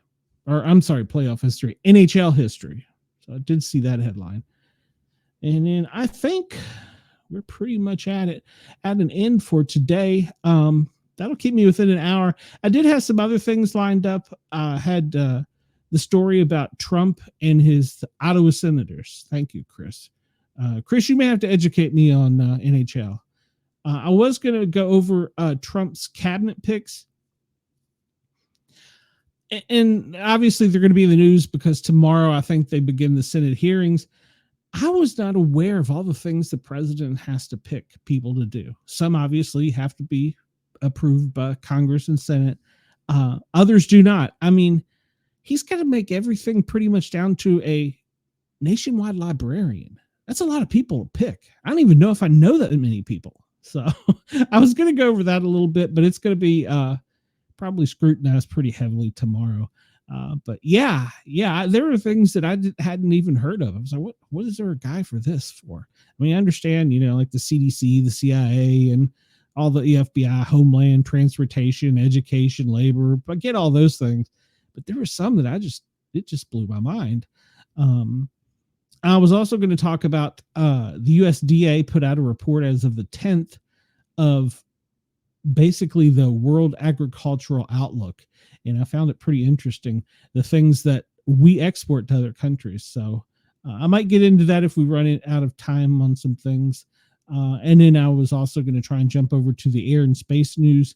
Playoff history, NHL history. So I did see that headline. And then I think we're pretty much at an end for today. That'll keep me within an hour. I did have some other things lined up. Had the story about Trump and his Ottawa Senators. Thank you, Chris. Chris, you may have to educate me on NHL. I was going to go over Trump's cabinet picks. And obviously they're going to be in the news because tomorrow I think they begin the Senate hearings. I was not aware of all the things the president has to pick people to do. Some obviously have to be approved by Congress and Senate. Others do not. I mean, he's got to make everything pretty much down to a nationwide librarian. That's a lot of people to pick. I don't even know if I know that many people. So I was going to go over that a little bit, but it's going to be probably scrutinized pretty heavily tomorrow. But yeah, there are things that I hadn't even heard of. I was like, what is there a guy for this for? I mean, I understand, like the CDC, the CIA, and all the FBI, Homeland, Transportation, Education, Labor. I get all those things, but there were some that it just blew my mind. I was also going to talk about the USDA put out a report as of the 10th of basically the world agricultural outlook. And I found it pretty interesting, the things that we export to other countries. So I might get into that if we run out of time on some things. And then I was also going to try and jump over to the air and space news.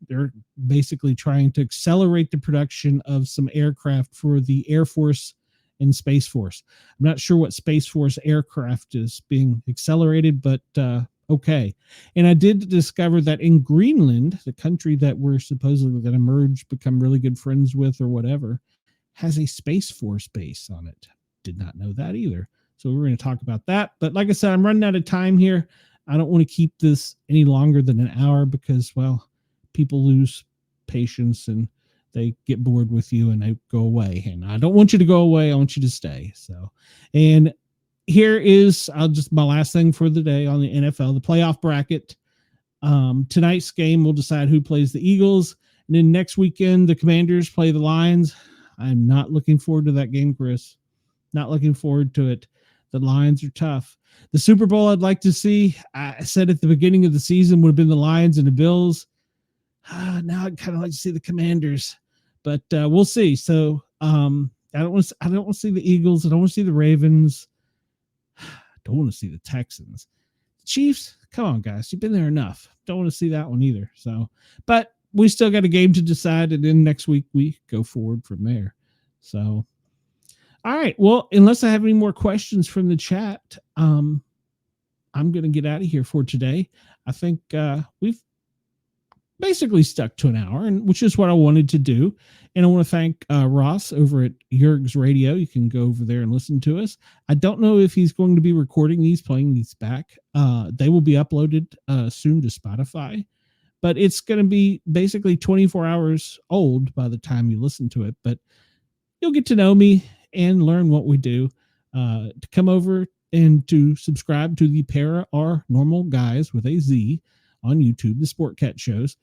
They're basically trying to accelerate the production of some aircraft for the Air Force and Space Force. I'm not sure what Space Force aircraft is being accelerated, but okay. And I did discover that in Greenland, the country that we're supposedly going to merge, become really good friends with or whatever, has a Space Force base on it. Did not know that either. So we're going to talk about that. But like I said, I'm running out of time here. I don't want to keep this any longer than an hour because, well, people lose patience and they get bored with you and they go away. And I don't want you to go away. I want you to stay. So, and here is my last thing for the day on the NFL, the playoff bracket. Tonight's game will decide who plays the Eagles. And then next weekend, the Commanders play the Lions. I'm not looking forward to that game, Chris. Not looking forward to it. The Lions are tough. The Super Bowl I'd like to see, I said at the beginning of the season, would have been the Lions and the Bills. Now I'd kind of like to see the Commanders, but we'll see. So I don't want to see the Eagles. I don't want to see the Ravens. Don't want to see the Texans. Chiefs, come on, guys. You've been there enough. Don't want to see that one either. So, but we still got a game to decide, and then next week we go forward from there. So, all right. Well, unless I have any more questions from the chat, I'm going to get out of here for today. I think we've basically stuck to an hour, and which is what I wanted to do. And I want to thank Ross over at Yerg's Radio. You can go over there and listen to us. I don't know if he's going to be recording these, playing these back. They will be uploaded soon to Spotify, but it's going to be basically 24 hours old by the time you listen to it. But you'll get to know me and learn what we do. to come over and to subscribe to the Para Are Normal Guys with a Z on YouTube, the Sportcat shows.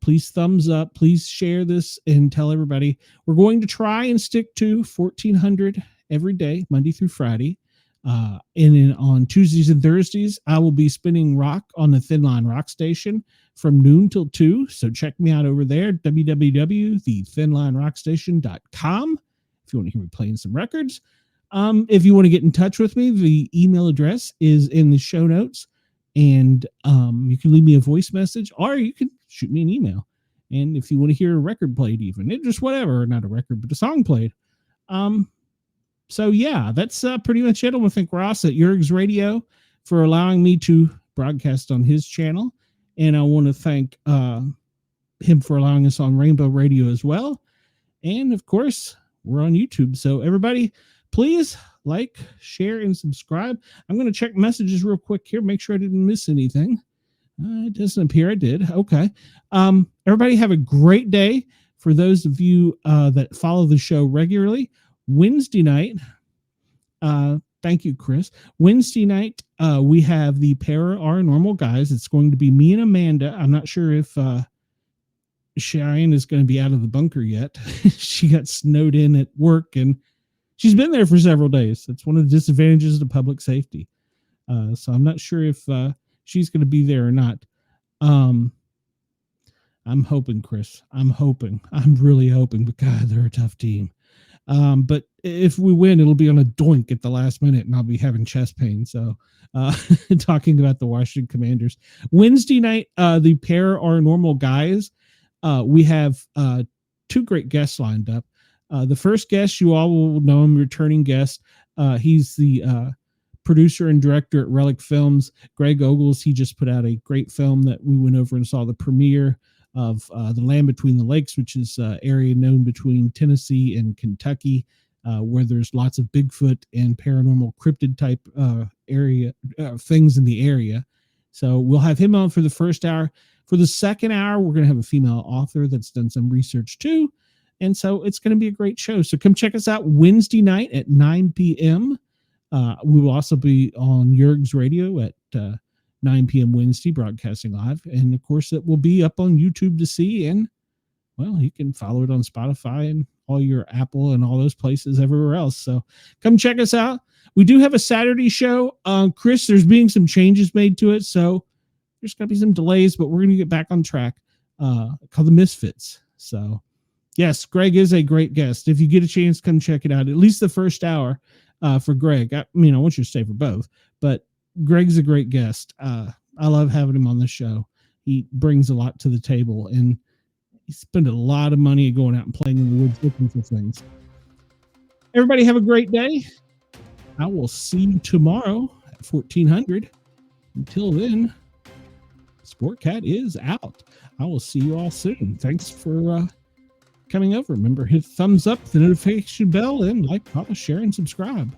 Please thumbs up. Please share this and tell everybody. We're going to try and stick to 1,400 every day, Monday through Friday. And then on Tuesdays and Thursdays, I will be spinning rock on the Thin Line Rock Station from noon till 2. So check me out over there, www.thethinlinerockstation.com, if you want to hear me playing some records. If you want to get in touch with me, the email address is in the show notes, and you can leave me a voice message, or you can shoot me an email. And if you want to hear a record played, even just whatever, not a record, but a song played. So yeah, that's pretty much it. I want to thank Ross at Yerg's Radio for allowing me to broadcast on his channel, and I want to thank him for allowing us on Rainbow Radio as well. And of course, we're on YouTube. So everybody, please like, share, and subscribe. I'm going to check messages real quick here, make sure I didn't miss anything. It doesn't appear I did. Okay. Everybody have a great day. For those of you that follow the show regularly, Wednesday night, thank you, Chris. Wednesday night, we have the Para Are Normal Guys. It's going to be me and Amanda. I'm not sure if Cheyenne is going to be out of the bunker yet. She got snowed in at work, and she's been there for several days. That's one of the disadvantages of public safety. So I'm not sure if she's going to be there or not. I'm hoping, Chris. I'm really hoping, but God, they're a tough team. But if we win, it'll be on a doink at the last minute, and I'll be having chest pain. So, talking about the Washington Commanders. Wednesday night, the Para Are Normal Guys. We have two great guests lined up. The first guest, you all will know him, returning guest. He's the producer and director at Relic Films, Greg Ogles. He just put out a great film that we went over and saw the premiere of The Land Between the Lakes, which is an area known between Tennessee and Kentucky, where there's lots of Bigfoot and paranormal cryptid type area things in the area. So we'll have him on for the first hour. For the second hour, we're going to have a female author that's done some research too. And so it's going to be a great show. So come check us out Wednesday night at 9 p.m. We will also be on Yerg's Radio at 9 p.m. Wednesday, broadcasting live. And of course, it will be up on YouTube to see. And, well, you can follow it on Spotify and all your Apple and all those places everywhere else. So come check us out. We do have a Saturday show. Chris, there's being some changes made to it. So there's going to be some delays, but we're going to get back on track, called The Misfits. So, yes, Greg is a great guest. If you get a chance, come check it out. At least the first hour for Greg. I want you to stay for both, but Greg's a great guest. I love having him on the show. He brings a lot to the table, and he spent a lot of money going out and playing in the woods looking for things. Everybody have a great day. I will see you tomorrow at 1400. Until then, Sportcat is out. I will see you all soon. Thanks for coming over. Remember, hit thumbs up, the notification bell, and like, follow, share, and subscribe.